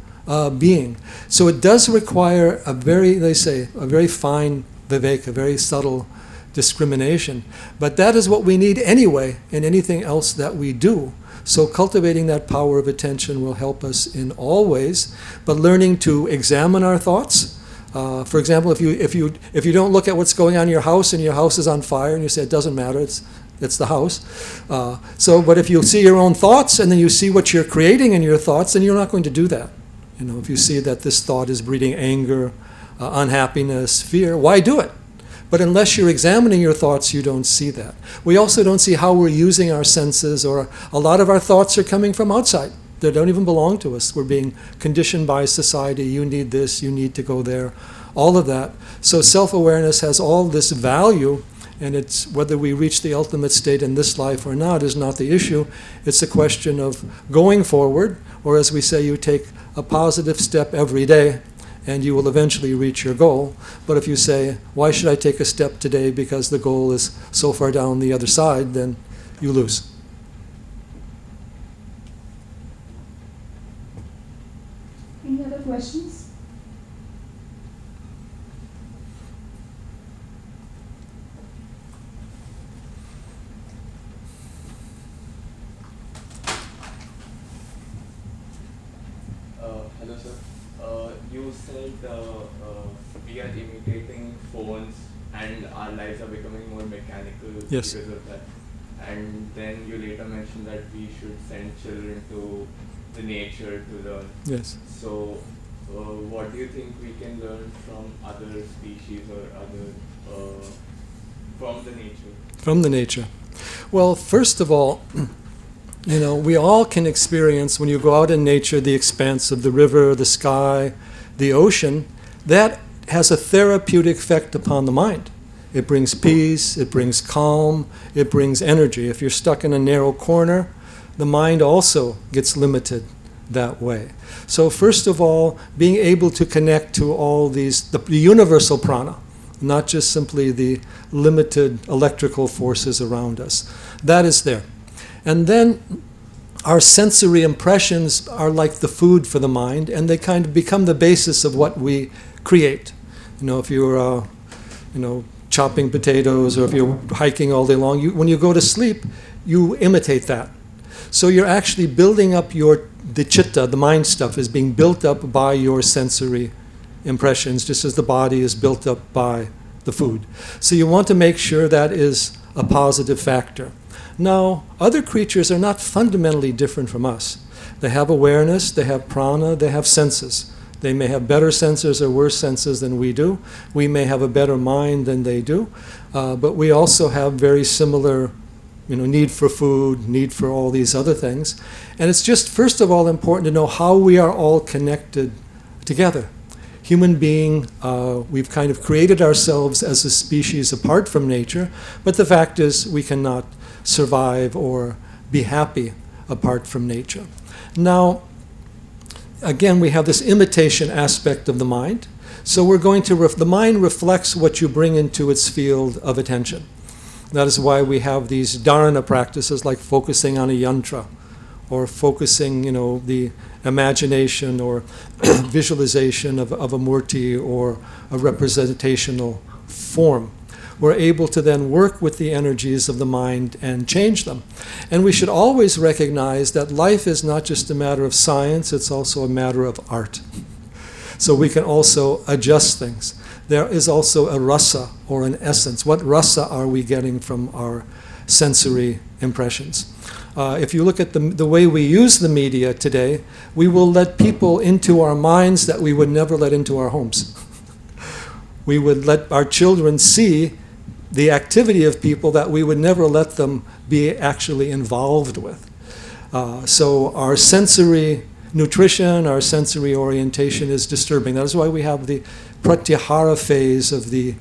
Speaker 3: being. So it does require a very fine vivek, a very subtle discrimination. But that is what we need anyway in anything else that we do. So cultivating that power of attention will help us in all ways, but learning to examine our thoughts. For example, if you don't look at what's going on in your house and your house is on fire and you say it doesn't matter, it's the house. But if you see your own thoughts and then you see what you're creating in your thoughts, then you're not going to do that. You know, if you see that this thought is breeding anger, unhappiness, fear, why do it? But unless you're examining your thoughts, you don't see that. We also don't see how we're using our senses, or a lot of our thoughts are coming from outside. They don't even belong to us. We're being conditioned by society. You need this, you need to go there, all of that. So self-awareness has all this value, and it's whether we reach the ultimate state in this life or not is not the issue. It's a question of going forward, or as we say, you take a positive step every day, and you will eventually reach your goal. But if you say, why should I take a step today because the goal is so far down the other side, then you lose.
Speaker 1: Any other questions?
Speaker 6: Hello, sir. You said we are imitating phones and our lives are becoming more mechanical
Speaker 3: Yes.
Speaker 6: because of that. and then you later mentioned that we should send children to the nature to learn.
Speaker 3: Yes.
Speaker 6: So, what do you think we can learn from other species or other from the nature?
Speaker 3: From the nature. Well, first of all, we all can experience, when you go out in nature, the expanse of the river, the sky, the ocean. That has a therapeutic effect upon the mind. It brings peace, it brings calm, it brings energy. If you're stuck in a narrow corner, the mind also gets limited that way. So first of all, being able to connect to all these, the universal prana, not just simply the limited electrical forces around us. That is there. And then our sensory impressions are like the food for the mind, and they kind of become the basis of what we create. If you're, chopping potatoes, or if you're hiking all day long, when you go to sleep, you imitate that. So you're actually building up the chitta, the mind stuff, is being built up by your sensory impressions, just as the body is built up by the food. So you want to make sure that is a positive factor. Now, other creatures are not fundamentally different from us. They have awareness, they have prana, they have senses. They may have better senses or worse senses than we do. We may have a better mind than they do. But we also have very similar need for food, need for all these other things. And it's just, first of all, important to know how we are all connected together. Human being, we've kind of created ourselves as a species apart from nature, but the fact is we cannot survive or be happy apart from nature. Now, again, we have this imitation aspect of the mind. So we're going to, the mind reflects what you bring into its field of attention. That is why we have these dharana practices like focusing on a yantra, or focusing, the imagination or visualization of a murti or a representational form. We're able to then work with the energies of the mind and change them. And we should always recognize that life is not just a matter of science, it's also a matter of art. So we can also adjust things. There is also a rasa, or an essence. What rasa are we getting from our sensory impressions? If you look at the way we use the media today, we will let people into our minds that we would never let into our homes. We would let our children see the activity of people that we would never let them be actually involved with. So our sensory nutrition, our sensory orientation is disturbing. That is why we have the pratyahara phase of the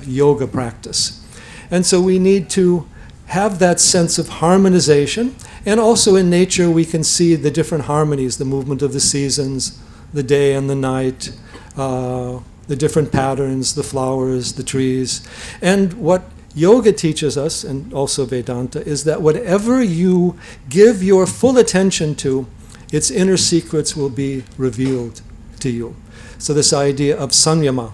Speaker 3: yoga practice. And so we need to have that sense of harmonization. And also in nature we can see the different harmonies, the movement of the seasons, the day and the night, the different patterns, the flowers, the trees. And what yoga teaches us, and also Vedanta, is that whatever you give your full attention to, its inner secrets will be revealed to you. So this idea of samyama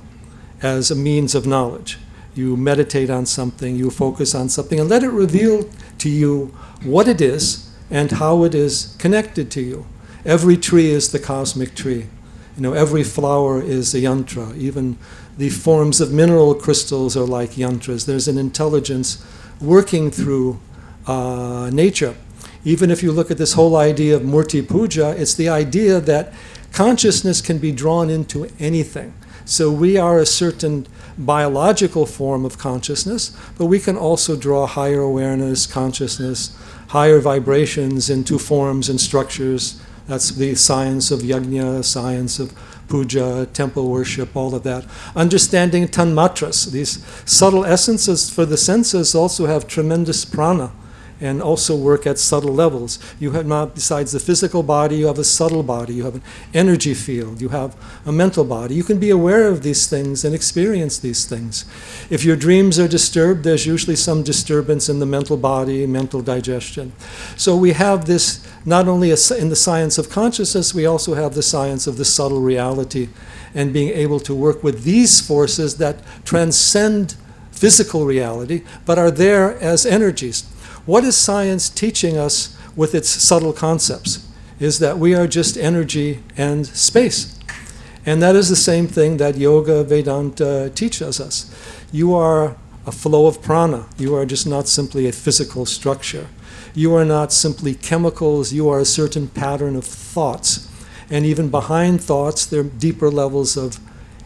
Speaker 3: as a means of knowledge. You meditate on something, you focus on something, and let it reveal to you what it is and how it is connected to you. Every tree is the cosmic tree. Every flower is a yantra. Even the forms of mineral crystals are like yantras. There's an intelligence working through nature. Even if you look at this whole idea of murti puja, it's the idea that consciousness can be drawn into anything. So we are a certain biological form of consciousness, but we can also draw higher awareness, consciousness, higher vibrations into forms and structures. That's the science of yajna, science of puja, temple worship, all of that. Understanding tanmatras, these subtle essences for the senses also have tremendous prana and also work at subtle levels. You have not, besides the physical body, you have a subtle body, you have an energy field, you have a mental body. You can be aware of these things and experience these things. If your dreams are disturbed, there's usually some disturbance in the mental body, mental digestion. So we have this, not only in the science of consciousness, we also have the science of the subtle reality and being able to work with these forces that transcend physical reality, but are there as energies. What is science teaching us with its subtle concepts? Is that we are just energy and space. And that is the same thing that Yoga Vedanta teaches us. You are a flow of prana. You are just not simply a physical structure. You are not simply chemicals. You are a certain pattern of thoughts. And even behind thoughts, there are deeper levels of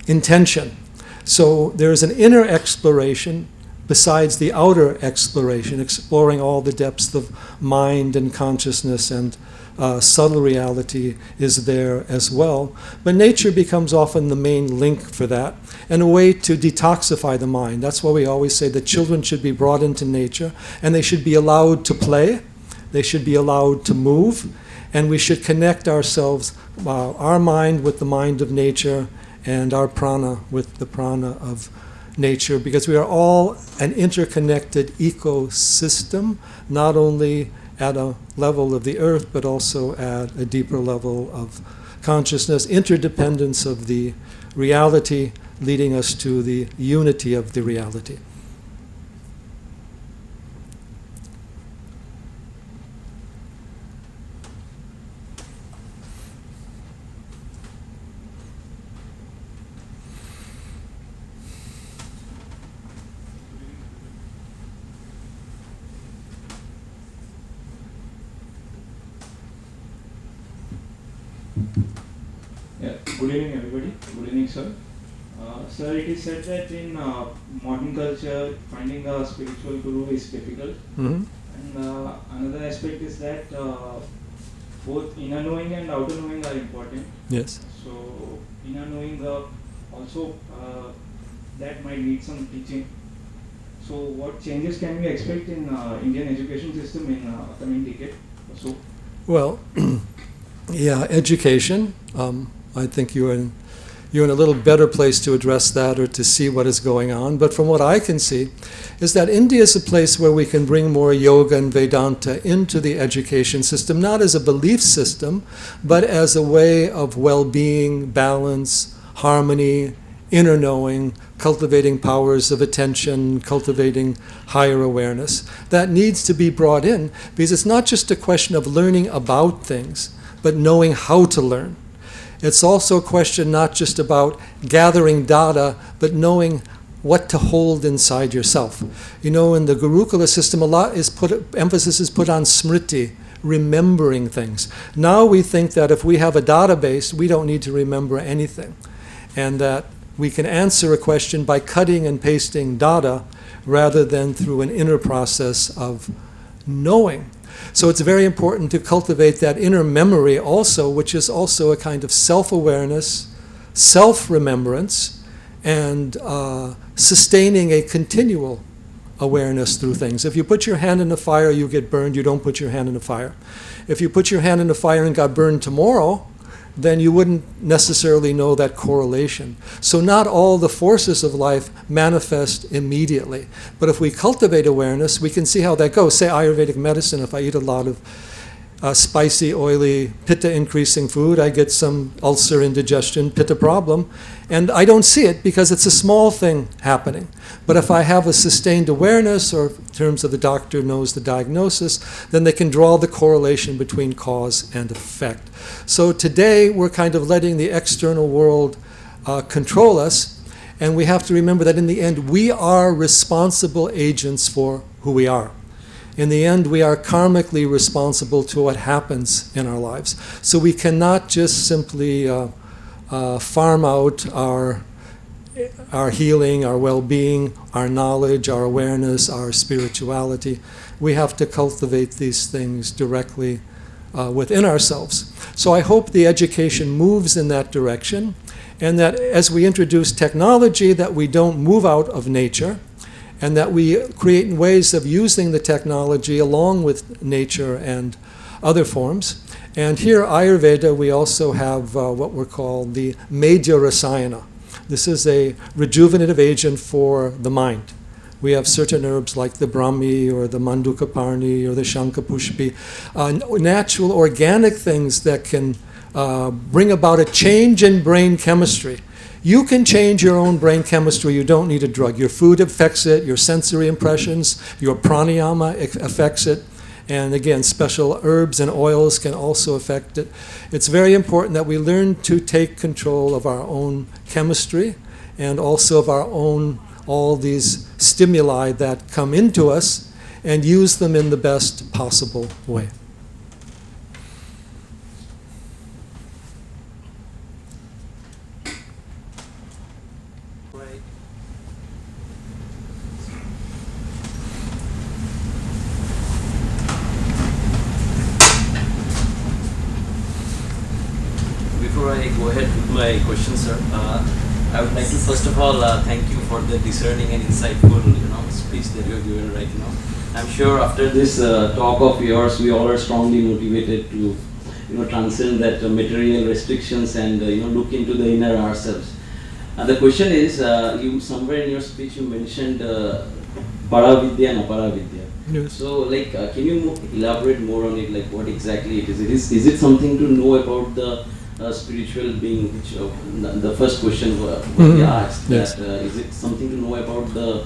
Speaker 3: intention. So there's an inner exploration besides the outer exploration, exploring all the depths of mind and consciousness, and subtle reality is there as well. But nature becomes often the main link for that, and a way to detoxify the mind. That's why we always say that children should be brought into nature, and they should be allowed to play, they should be allowed to move, and we should connect ourselves, our mind with the mind of nature, and our prana with the prana of nature, because we are all an interconnected ecosystem, not only at a level of the earth, but also at a deeper level of consciousness, interdependence of the reality leading us to the unity of the reality.
Speaker 7: Yeah, good evening everybody. Good evening, sir. Sir, it is said that in modern culture, finding a spiritual guru is difficult.
Speaker 3: Mm-hmm.
Speaker 7: And another aspect is that both inner knowing and outer knowing are important.
Speaker 3: Yes.
Speaker 7: So, inner knowing also that might need some teaching. So, what changes can we expect in Indian education system in upcoming decade or so?
Speaker 3: Well, yeah, education. I think you're in a little better place to address that or to see what is going on. But from what I can see, is that India is a place where we can bring more yoga and Vedanta into the education system, not as a belief system, but as a way of well-being, balance, harmony, inner knowing, cultivating powers of attention, cultivating higher awareness. That needs to be brought in, because it's not just a question of learning about things, but knowing how to learn. It's also a question not just about gathering data, but knowing what to hold inside yourself. You know, in the Gurukula system, emphasis is put on smriti, remembering things. Now we think that if we have a database, we don't need to remember anything, and that we can answer a question by cutting and pasting data rather than through an inner process of knowing. So it's very important to cultivate that inner memory also, which is also a kind of self-awareness, self-remembrance, and sustaining a continual awareness through things. If you put your hand in the fire, you get burned. You don't put your hand in the fire. If you put your hand in the fire and got burned tomorrow, then you wouldn't necessarily know that correlation. So not all the forces of life manifest immediately. But if we cultivate awareness, we can see how that goes. Say Ayurvedic medicine, if I eat a lot of spicy, oily, pitta-increasing food, I get some ulcer, indigestion, pitta problem, and I don't see it because it's a small thing happening. But if I have a sustained awareness, or in terms of the doctor knows the diagnosis, then they can draw the correlation between cause and effect. So today, we're kind of letting the external world control us, and we have to remember that in the end, we are responsible agents for who we are. In the end, we are karmically responsible to what happens in our lives. So we cannot just simply farm out our healing, our well-being, our knowledge, our awareness, our spirituality. We have to cultivate these things directly within ourselves. So I hope the education moves in that direction, and that as we introduce technology, that we don't move out of nature, and that we create ways of using the technology along with nature and other forms. And here, Ayurveda, we also have what we're called the Medhya Rasayana. This is a rejuvenative agent for the mind. We have certain herbs like the Brahmi or the Mandukaparni or the Shankapushpi, natural organic things that can bring about a change in brain chemistry. You can change your own brain chemistry. You don't need a drug. Your food affects it, your sensory impressions, your pranayama affects it, and again, special herbs and oils can also affect it. It's very important that we learn to take control of our own chemistry and also of our own all these stimuli that come into us and use them in the best possible way.
Speaker 8: Before I go ahead with my question, sir, I would like to first of all thank you for the discerning and insightful, speech that you have given right now. I'm sure after this talk of yours, we all are strongly motivated to, transcend that material restrictions and look into the inner ourselves. The question is, you somewhere in your speech you mentioned Paravidya and Aparavidya.
Speaker 3: Yes.
Speaker 8: So, can you elaborate more on it? Like, what exactly it is? Is it something to know about the spiritual being, which the first question we asked,
Speaker 3: yes.
Speaker 8: that is it something to know about the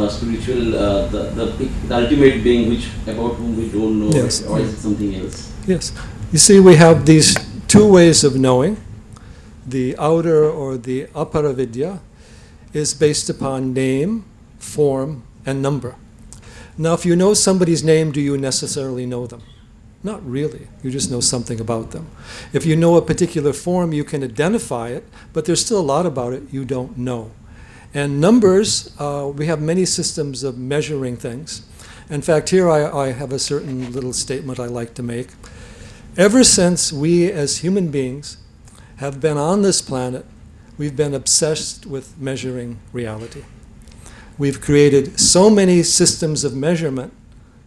Speaker 8: spiritual, the ultimate being, which about whom we don't know,
Speaker 3: Yes.
Speaker 8: or is it something else?
Speaker 3: Yes. You see, we have these two ways of knowing. The outer, or the aparavidya, is based upon name, form, and number. Now, if you know somebody's name, do you necessarily know them? Not really. You just know something about them. If you know a particular form, you can identify it, but there's still a lot about it you don't know. And numbers, we have many systems of measuring things. In fact, here I have a certain little statement I like to make. Ever since we as human beings have been on this planet, we've been obsessed with measuring reality. We've created so many systems of measurement,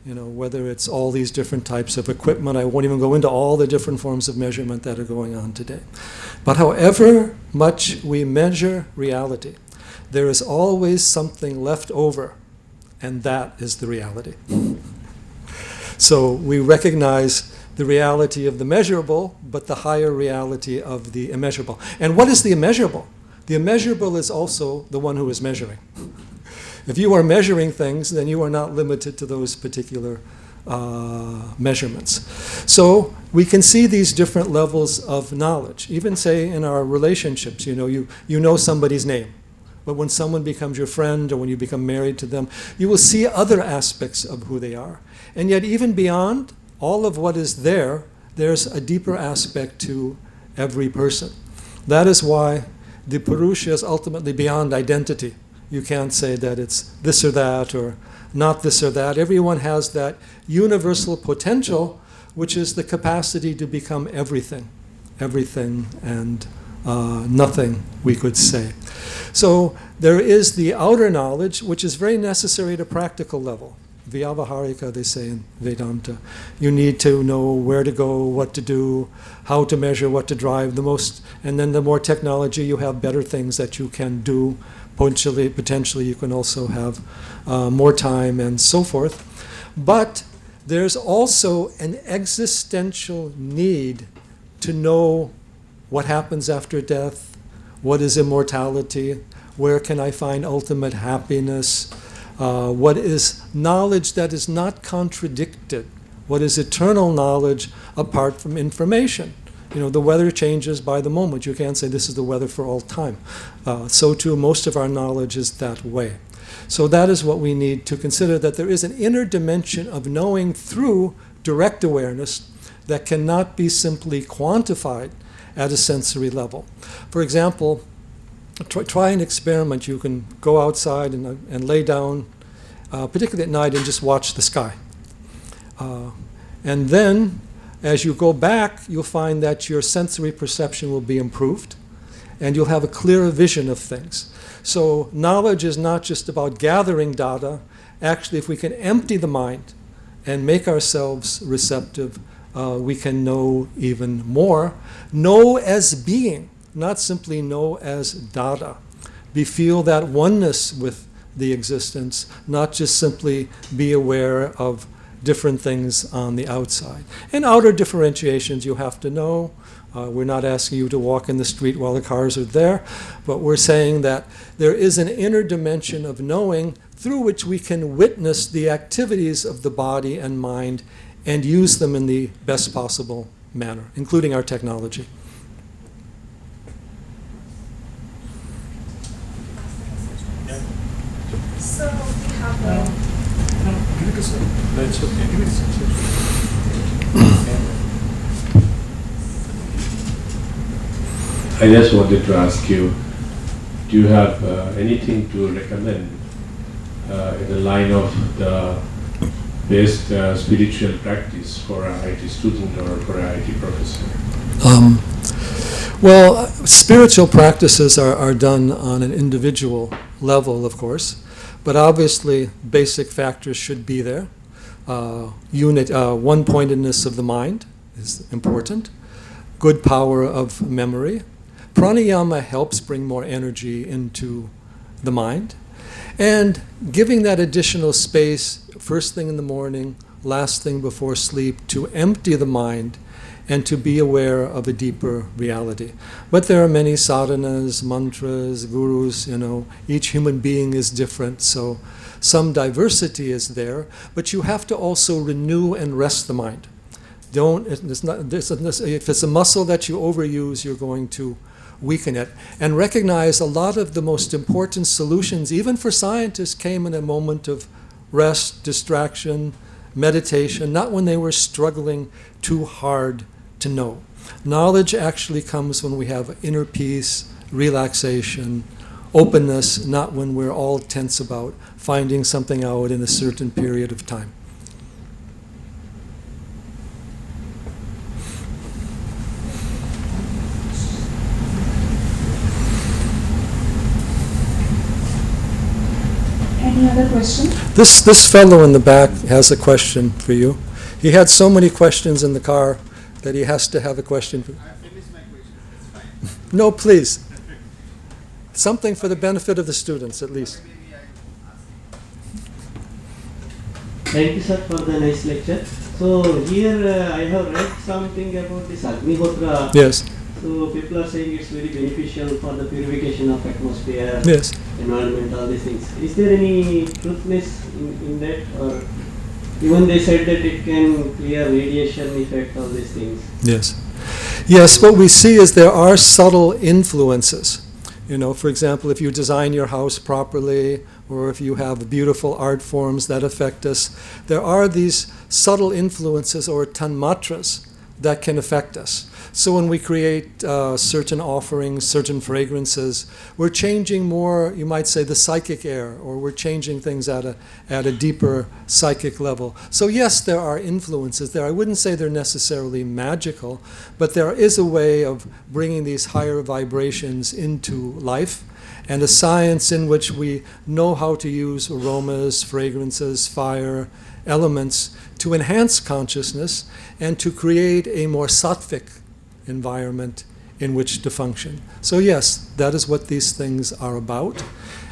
Speaker 3: whether it's all these different types of equipment. I won't even go into all the different forms of measurement that are going on today. But however much we measure reality, there is always something left over, and that is the reality. So we recognize the reality of the measurable, but the higher reality of the immeasurable. And what is the immeasurable? The immeasurable is also the one who is measuring. If you are measuring things, then you are not limited to those particular measurements. So we can see these different levels of knowledge. Even say in our relationships, you know somebody's name. But when someone becomes your friend or when you become married to them, you will see other aspects of who they are. And yet even beyond all of what is there, there's a deeper aspect to every person. That is why the Purusha is ultimately beyond identity. You can't say that it's this or that or not this or that. Everyone has that universal potential, which is the capacity to become everything and nothing, we could say. So there is the outer knowledge, which is very necessary at a practical level. Vyavaharika, they say in Vedanta. You need to know where to go, what to do, how to measure, what to drive the most. And then the more technology you have, better things that you can do. Potentially you can also have more time and so forth. But there's also an existential need to know what happens after death, what is immortality, where can I find ultimate happiness, what is knowledge that is not contradicted, what is eternal knowledge apart from information. The weather changes by the moment. You can't say this is the weather for all time. So too, most of our knowledge is that way. So that is what we need to consider, that there is an inner dimension of knowing through direct awareness that cannot be simply quantified at a sensory level. For example, try an experiment. You can go outside and lay down, particularly at night, and just watch the sky. And then, as you go back, you'll find that your sensory perception will be improved, and you'll have a clearer vision of things. So knowledge is not just about gathering data. Actually, if we can empty the mind and make ourselves receptive, we can know even more. Know as being, not simply know as data. Feel that oneness with the existence, not just simply be aware of different things on the outside. And outer differentiations you have to know. We're not asking you to walk in the street while the cars are there, but we're saying that there is an inner dimension of knowing through which we can witness the activities of the body and mind and use them in the best possible manner, including our technology.
Speaker 2: That's okay. Give it
Speaker 9: I just wanted to ask you, do you have anything to recommend in the line of the best spiritual practice for an IT student or for an IT professor?
Speaker 3: Well, spiritual practices are done on an individual level, of course, but obviously basic factors should be there. One-pointedness of the mind is important. Good power of memory. Pranayama helps bring more energy into the mind. And giving that additional space, first thing in the morning, last thing before sleep, to empty the mind and to be aware of a deeper reality. But there are many sadhanas, mantras, gurus, each human being is different, so some diversity is there, but you have to also renew and rest the mind. If it's a muscle that you overuse, you're going to weaken it. And recognize a lot of the most important solutions, even for scientists, came in a moment of rest, distraction, meditation, not when they were struggling too hard to know. Knowledge actually comes when we have inner peace, relaxation, openness, not when we're all tense about finding something out in a certain period of time.
Speaker 1: Any other question?
Speaker 3: This fellow in the back has a question for you. He had so many questions in the car that he has to have a question for you.
Speaker 10: I finished my question. It's fine.
Speaker 3: No, please. Something for the benefit of the students, at least.
Speaker 10: Maybe I will ask.
Speaker 11: Thank you, sir, for the nice lecture. So here I have read something about this Agnihotra.
Speaker 3: Yes.
Speaker 11: So people are saying it's very beneficial for the purification of atmosphere,
Speaker 3: Yes.
Speaker 11: environment, all these things. Is there any truthness in that, or even they said that it can clear radiation effect, all these things?
Speaker 3: Yes. Yes, what we see is there are subtle influences. For example, if you design your house properly, or if you have beautiful art forms that affect us, there are these subtle influences or tanmatras that can affect us. So when we create certain offerings, certain fragrances, we're changing more, you might say, the psychic air, or we're changing things at a deeper psychic level. So yes, there are influences there. I wouldn't say they're necessarily magical, but there is a way of bringing these higher vibrations into life, and a science in which we know how to use aromas, fragrances, fire, elements to enhance consciousness and to create a more sattvic environment in which to function. So yes, that is what these things are about.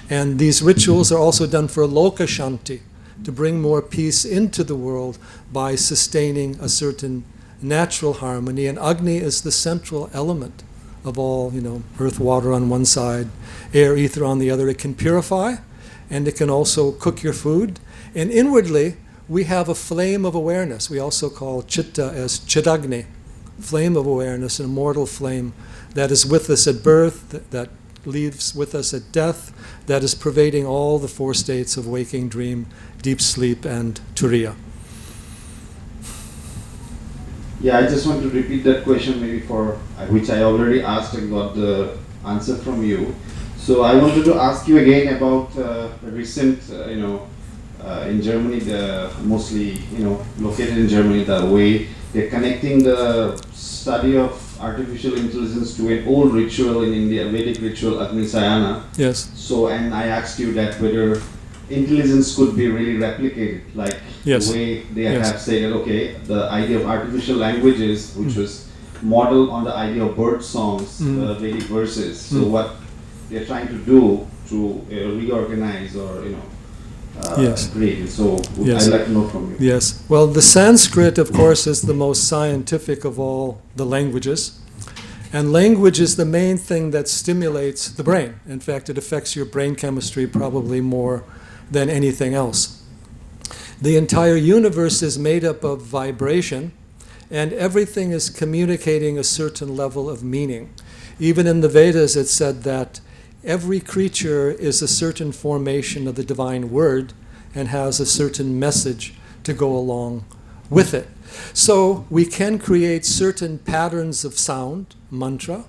Speaker 3: And these rituals are also done for loka shanti, to bring more peace into the world by sustaining a certain natural harmony. And Agni is the central element of all, earth, water on one side, air, ether on the other. It can purify, and it can also cook your food. And inwardly, we have a flame of awareness. We also call chitta as chidagni, flame of awareness, an immortal flame that is with us at birth, that leaves with us at death, that is pervading all the four states of waking, dream, deep sleep, and turiya.
Speaker 10: Yeah, I just want to repeat that question maybe which I already asked and got the answer from you. So I wanted to ask you again about recent, in Germany, mostly, located in Germany, the way they're connecting the study of artificial intelligence to an old ritual in India, Vedic ritual, Agni Sayana.
Speaker 3: Yes.
Speaker 10: So, and I asked you that whether intelligence could be really replicated, like
Speaker 3: Yes.
Speaker 10: the way they
Speaker 3: Yes.
Speaker 10: have said, okay, the idea of artificial languages, which was modeled on the idea of bird songs, Vedic verses. So what they're trying to do to reorganize or,
Speaker 3: Yes.
Speaker 10: create it. So
Speaker 3: Yes.
Speaker 10: I'd like to know from you.
Speaker 3: Yes. Well, the Sanskrit, of course, is the most scientific of all the languages. And language is the main thing that stimulates the brain. In fact, it affects your brain chemistry probably more than anything else. The entire universe is made up of vibration, and everything is communicating a certain level of meaning. Even in the Vedas, it said that every creature is a certain formation of the divine word, and has a certain message to go along with it. So we can create certain patterns of sound, mantra,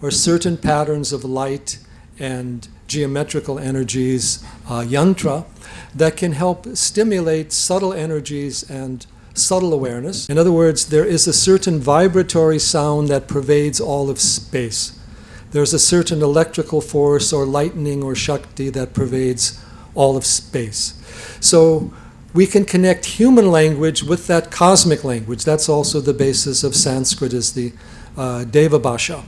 Speaker 3: or certain patterns of light and geometrical energies, yantra, that can help stimulate subtle energies and subtle awareness. In other words, there is a certain vibratory sound that pervades all of space. There's a certain electrical force or lightning or shakti that pervades all of space. So we can connect human language with that cosmic language. That's also the basis of Sanskrit, is the Deva Bhasha.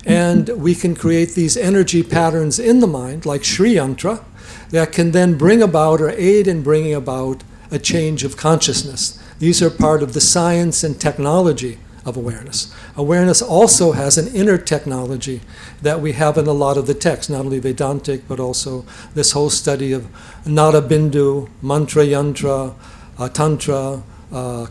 Speaker 3: And we can create these energy patterns in the mind, like Shri Yantra, that can then bring about or aid in bringing about a change of consciousness. These are part of the science and technology of awareness. Awareness also has an inner technology that we have in a lot of the texts, not only Vedantic, but also this whole study of Nada Bindu, Mantra Yantra, Tantra,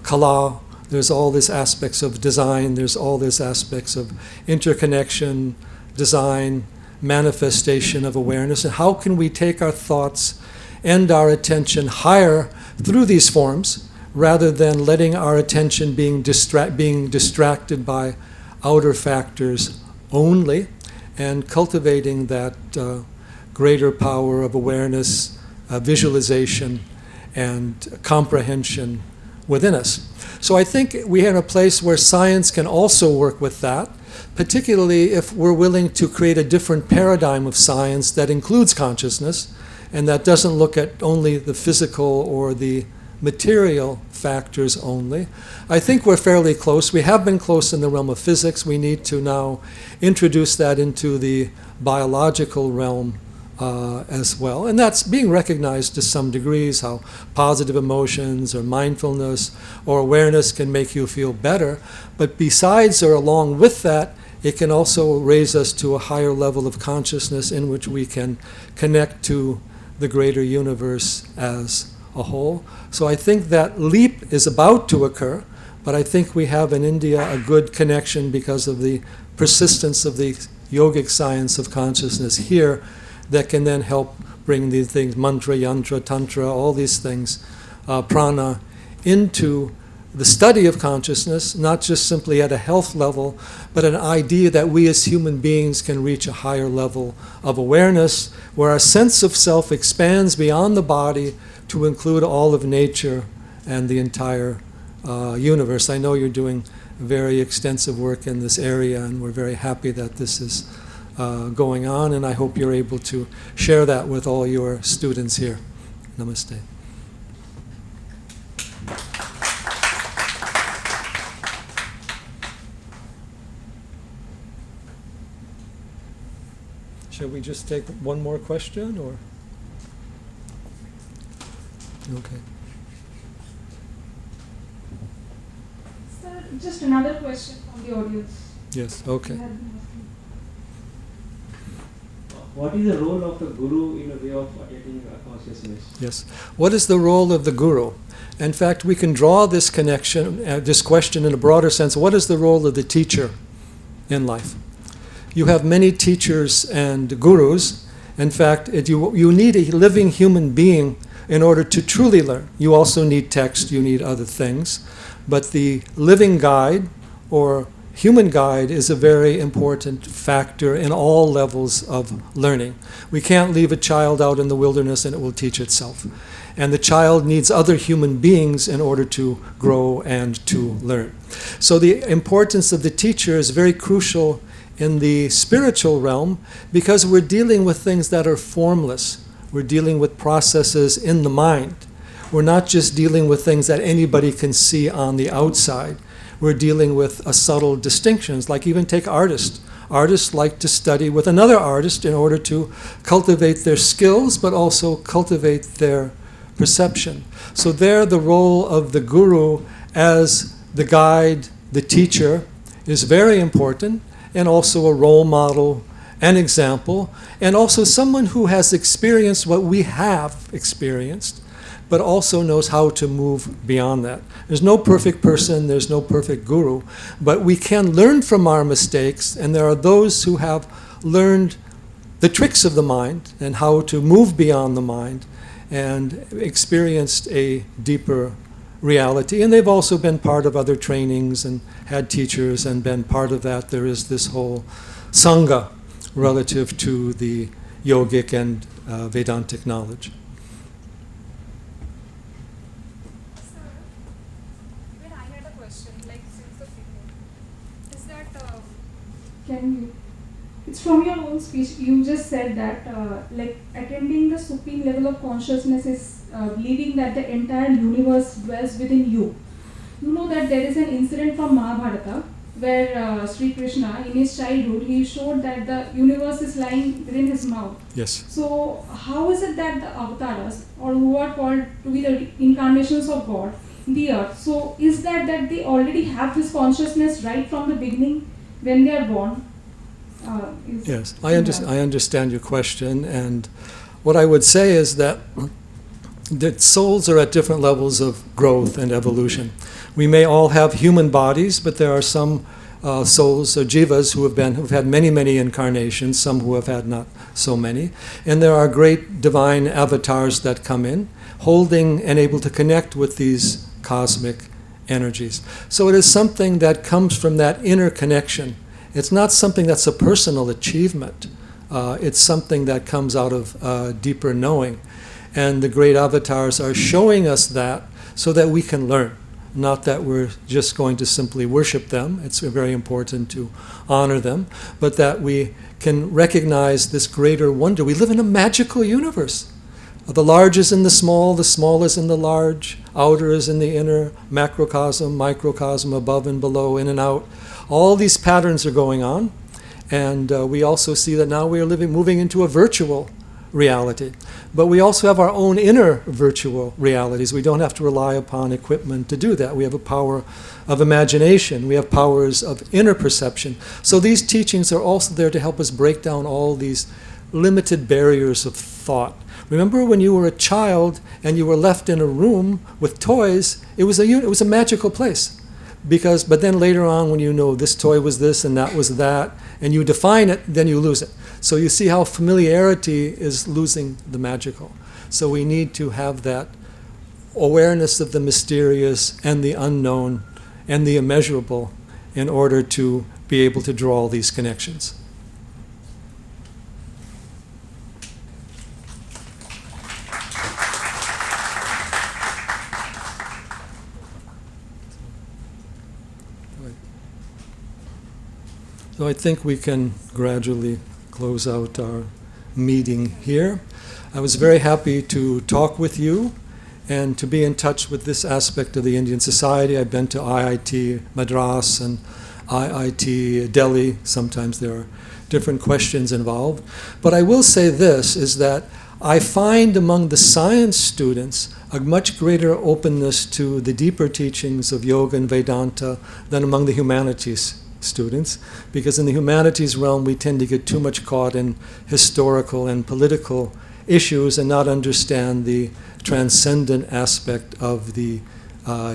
Speaker 3: Kala. There's all these aspects of design, there's all these aspects of interconnection, design, manifestation of awareness. And how can we take our thoughts and our attention higher through these forms, rather than letting our attention being distracted by outer factors only, and cultivating that greater power of awareness, visualization, and comprehension within us. So I think we are in a place where science can also work with that, particularly if we're willing to create a different paradigm of science that includes consciousness and that doesn't look at only the physical or the material factors only. I think we're fairly close. We have been close in the realm of physics. We need to now introduce that into the biological realm as well. And that's being recognized to some degrees, how positive emotions or mindfulness or awareness can make you feel better. But besides or along with that, it can also raise us to a higher level of consciousness in which we can connect to the greater universe as a whole. So I think that leap is about to occur, but I think we have in India a good connection because of the persistence of the yogic science of consciousness here that can then help bring these things, mantra, yantra, tantra, all these things, prana, into the study of consciousness, not just simply at a health level, but an idea that we as human beings can reach a higher level of awareness where our sense of self expands beyond the body to include all of nature and the entire universe. I know you're doing very extensive work in this area, and we're very happy that this is going on, and I hope you're able to share that with all your students here. Namaste. Shall we just take one more question, or? Okay.
Speaker 1: Sir, just another question from the audience.
Speaker 3: Yes, okay.
Speaker 11: What is the role of the guru in a way of attaining consciousness?
Speaker 3: Yes. What is the role of the guru? In fact, we can draw this connection, this question in a broader sense. What is the role of the teacher in life? You have many teachers and gurus. In fact, you need a living human being in order to truly learn. You also need text, you need other things. But the living guide or human guide is a very important factor in all levels of learning. We can't leave a child out in the wilderness and it will teach itself. And the child needs other human beings in order to grow and to learn. So the importance of the teacher is very crucial in the spiritual realm because we're dealing with things that are formless. We're dealing with processes in the mind. We're not just dealing with things that anybody can see on the outside. We're dealing with subtle distinctions, like even take artists. Artists like to study with another artist in order to cultivate their skills, but also cultivate their perception. So there, the role of the guru as the guide, the teacher, is very important, and also a role model, an example, and also someone who has experienced what we have experienced, but also knows how to move beyond that. There's no perfect person, there's no perfect guru, but we can learn from our mistakes, and there are those who have learned the tricks of the mind and how to move beyond the mind and experienced a deeper reality. And they've also been part of other trainings and had teachers and been part of that. There is this whole Sangha relative to the yogic and Vedantic knowledge.
Speaker 1: Sir, when I had a question, like since the beginning, is that can you? It's from your own speech. You just said that like attending the supreme level of consciousness is believing that the entire universe dwells within you. You know that there is an incident from Mahabharata where Sri Krishna, in his childhood, he showed that the universe is lying within his mouth.
Speaker 3: Yes.
Speaker 1: So how is it that the avatars, or who are called to be the incarnations of God in the earth, so is that they already have this consciousness right from the beginning when they are born?
Speaker 3: Yes, I understand your question, and what I would say is that souls are at different levels of growth and evolution. We may all have human bodies, but there are some souls or jivas who've had many incarnations, some who have had not so many, and there are great divine avatars that come in, holding and able to connect with these cosmic energies. So it is something that comes from that inner connection. It's not something that's a personal achievement. It's something that comes out of deeper knowing. And the great avatars are showing us that so that we can learn. Not that we're just going to simply worship them. It's very important to honor them. But that we can recognize this greater wonder. We live in a magical universe. The large is in the small is in the large, outer is in the inner, macrocosm, microcosm, above and below, in and out. All these patterns are going on, and we also see that now we are moving into a virtual reality. But we also have our own inner virtual realities. We don't have to rely upon equipment to do that. We have a power of imagination. We have powers of inner perception. So these teachings are also there to help us break down all these limited barriers of thought. Remember when you were a child and you were left in a room with toys, it was a magical place. But then later on, when you know this toy was this and that was that, and you define it, then you lose it. So you see how familiarity is losing the magical. So we need to have that awareness of the mysterious and the unknown and the immeasurable in order to be able to draw all these connections. So I think we can gradually close out our meeting here. I was very happy to talk with you and to be in touch with this aspect of the Indian society. I've been to IIT Madras and IIT Delhi. Sometimes there are different questions involved. But I will say this, is that I find among the science students a much greater openness to the deeper teachings of Yoga and Vedanta than among the humanities students, because in the humanities realm we tend to get too much caught in historical and political issues and not understand the transcendent aspect of the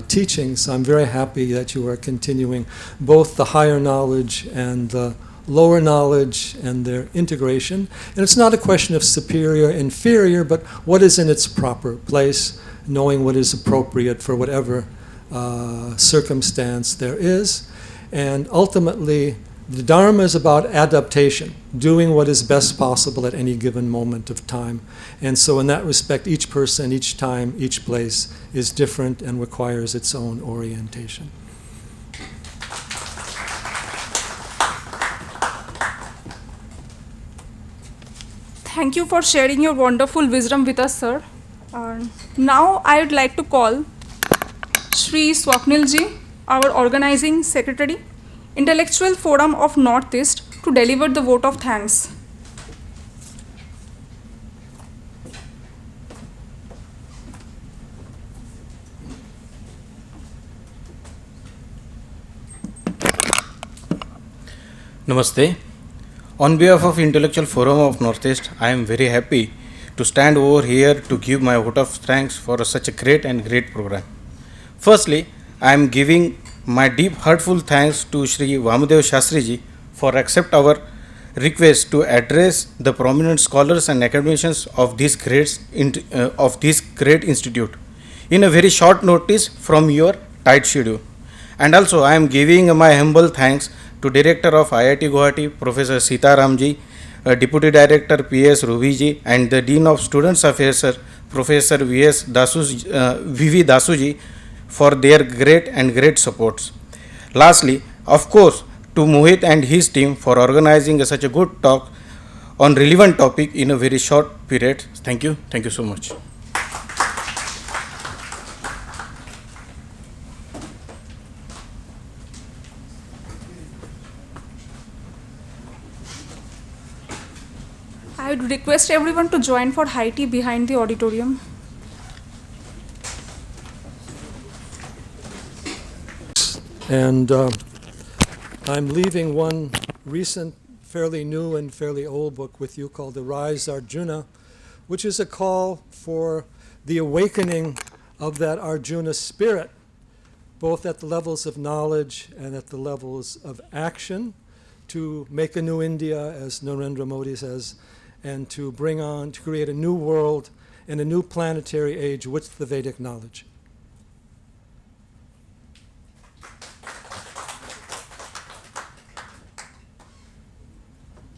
Speaker 3: teachings. I'm very happy that you are continuing both the higher knowledge and the lower knowledge and their integration. And it's not a question of superior, inferior, but what is in its proper place, knowing what is appropriate for whatever circumstance there is. And ultimately, the Dharma is about adaptation, doing what is best possible at any given moment of time. And so in that respect, each person, each time, each place is different and requires its own orientation.
Speaker 1: Thank you for sharing your wonderful wisdom with us, sir. Now I would like to call Shri Swapnil ji, our organizing secretary, Intellectual Forum of Northeast, to deliver the vote of thanks.
Speaker 12: Namaste. On behalf of Intellectual Forum of Northeast, I am very happy to stand over here to give my vote of thanks for such a great program. Firstly, I am giving my deep heartful thanks to Sri Vamadeva Shastri ji for accept our request to address the prominent scholars and academicians of this great institute in a very short notice from your tight schedule. And also I am giving my humble thanks to Director of IIT Guwahati, Professor Sitaramji, Deputy Director P.S. Rubiji, and the Dean of Students Affairs, Sir, Professor V.V. Dasuji, for their great supports. Lastly, of course, to Mohit and his team for organizing such a good talk on relevant topic in a very short period. Thank you so much.
Speaker 1: I would request everyone to join for high tea behind the auditorium.
Speaker 3: And I'm leaving one recent, fairly new and fairly old book with you called The Rise Arjuna, which is a call for the awakening of that Arjuna spirit, both at the levels of knowledge and at the levels of action, to make a new India, as Narendra Modi says, and to create a new world and a new planetary age with the Vedic knowledge.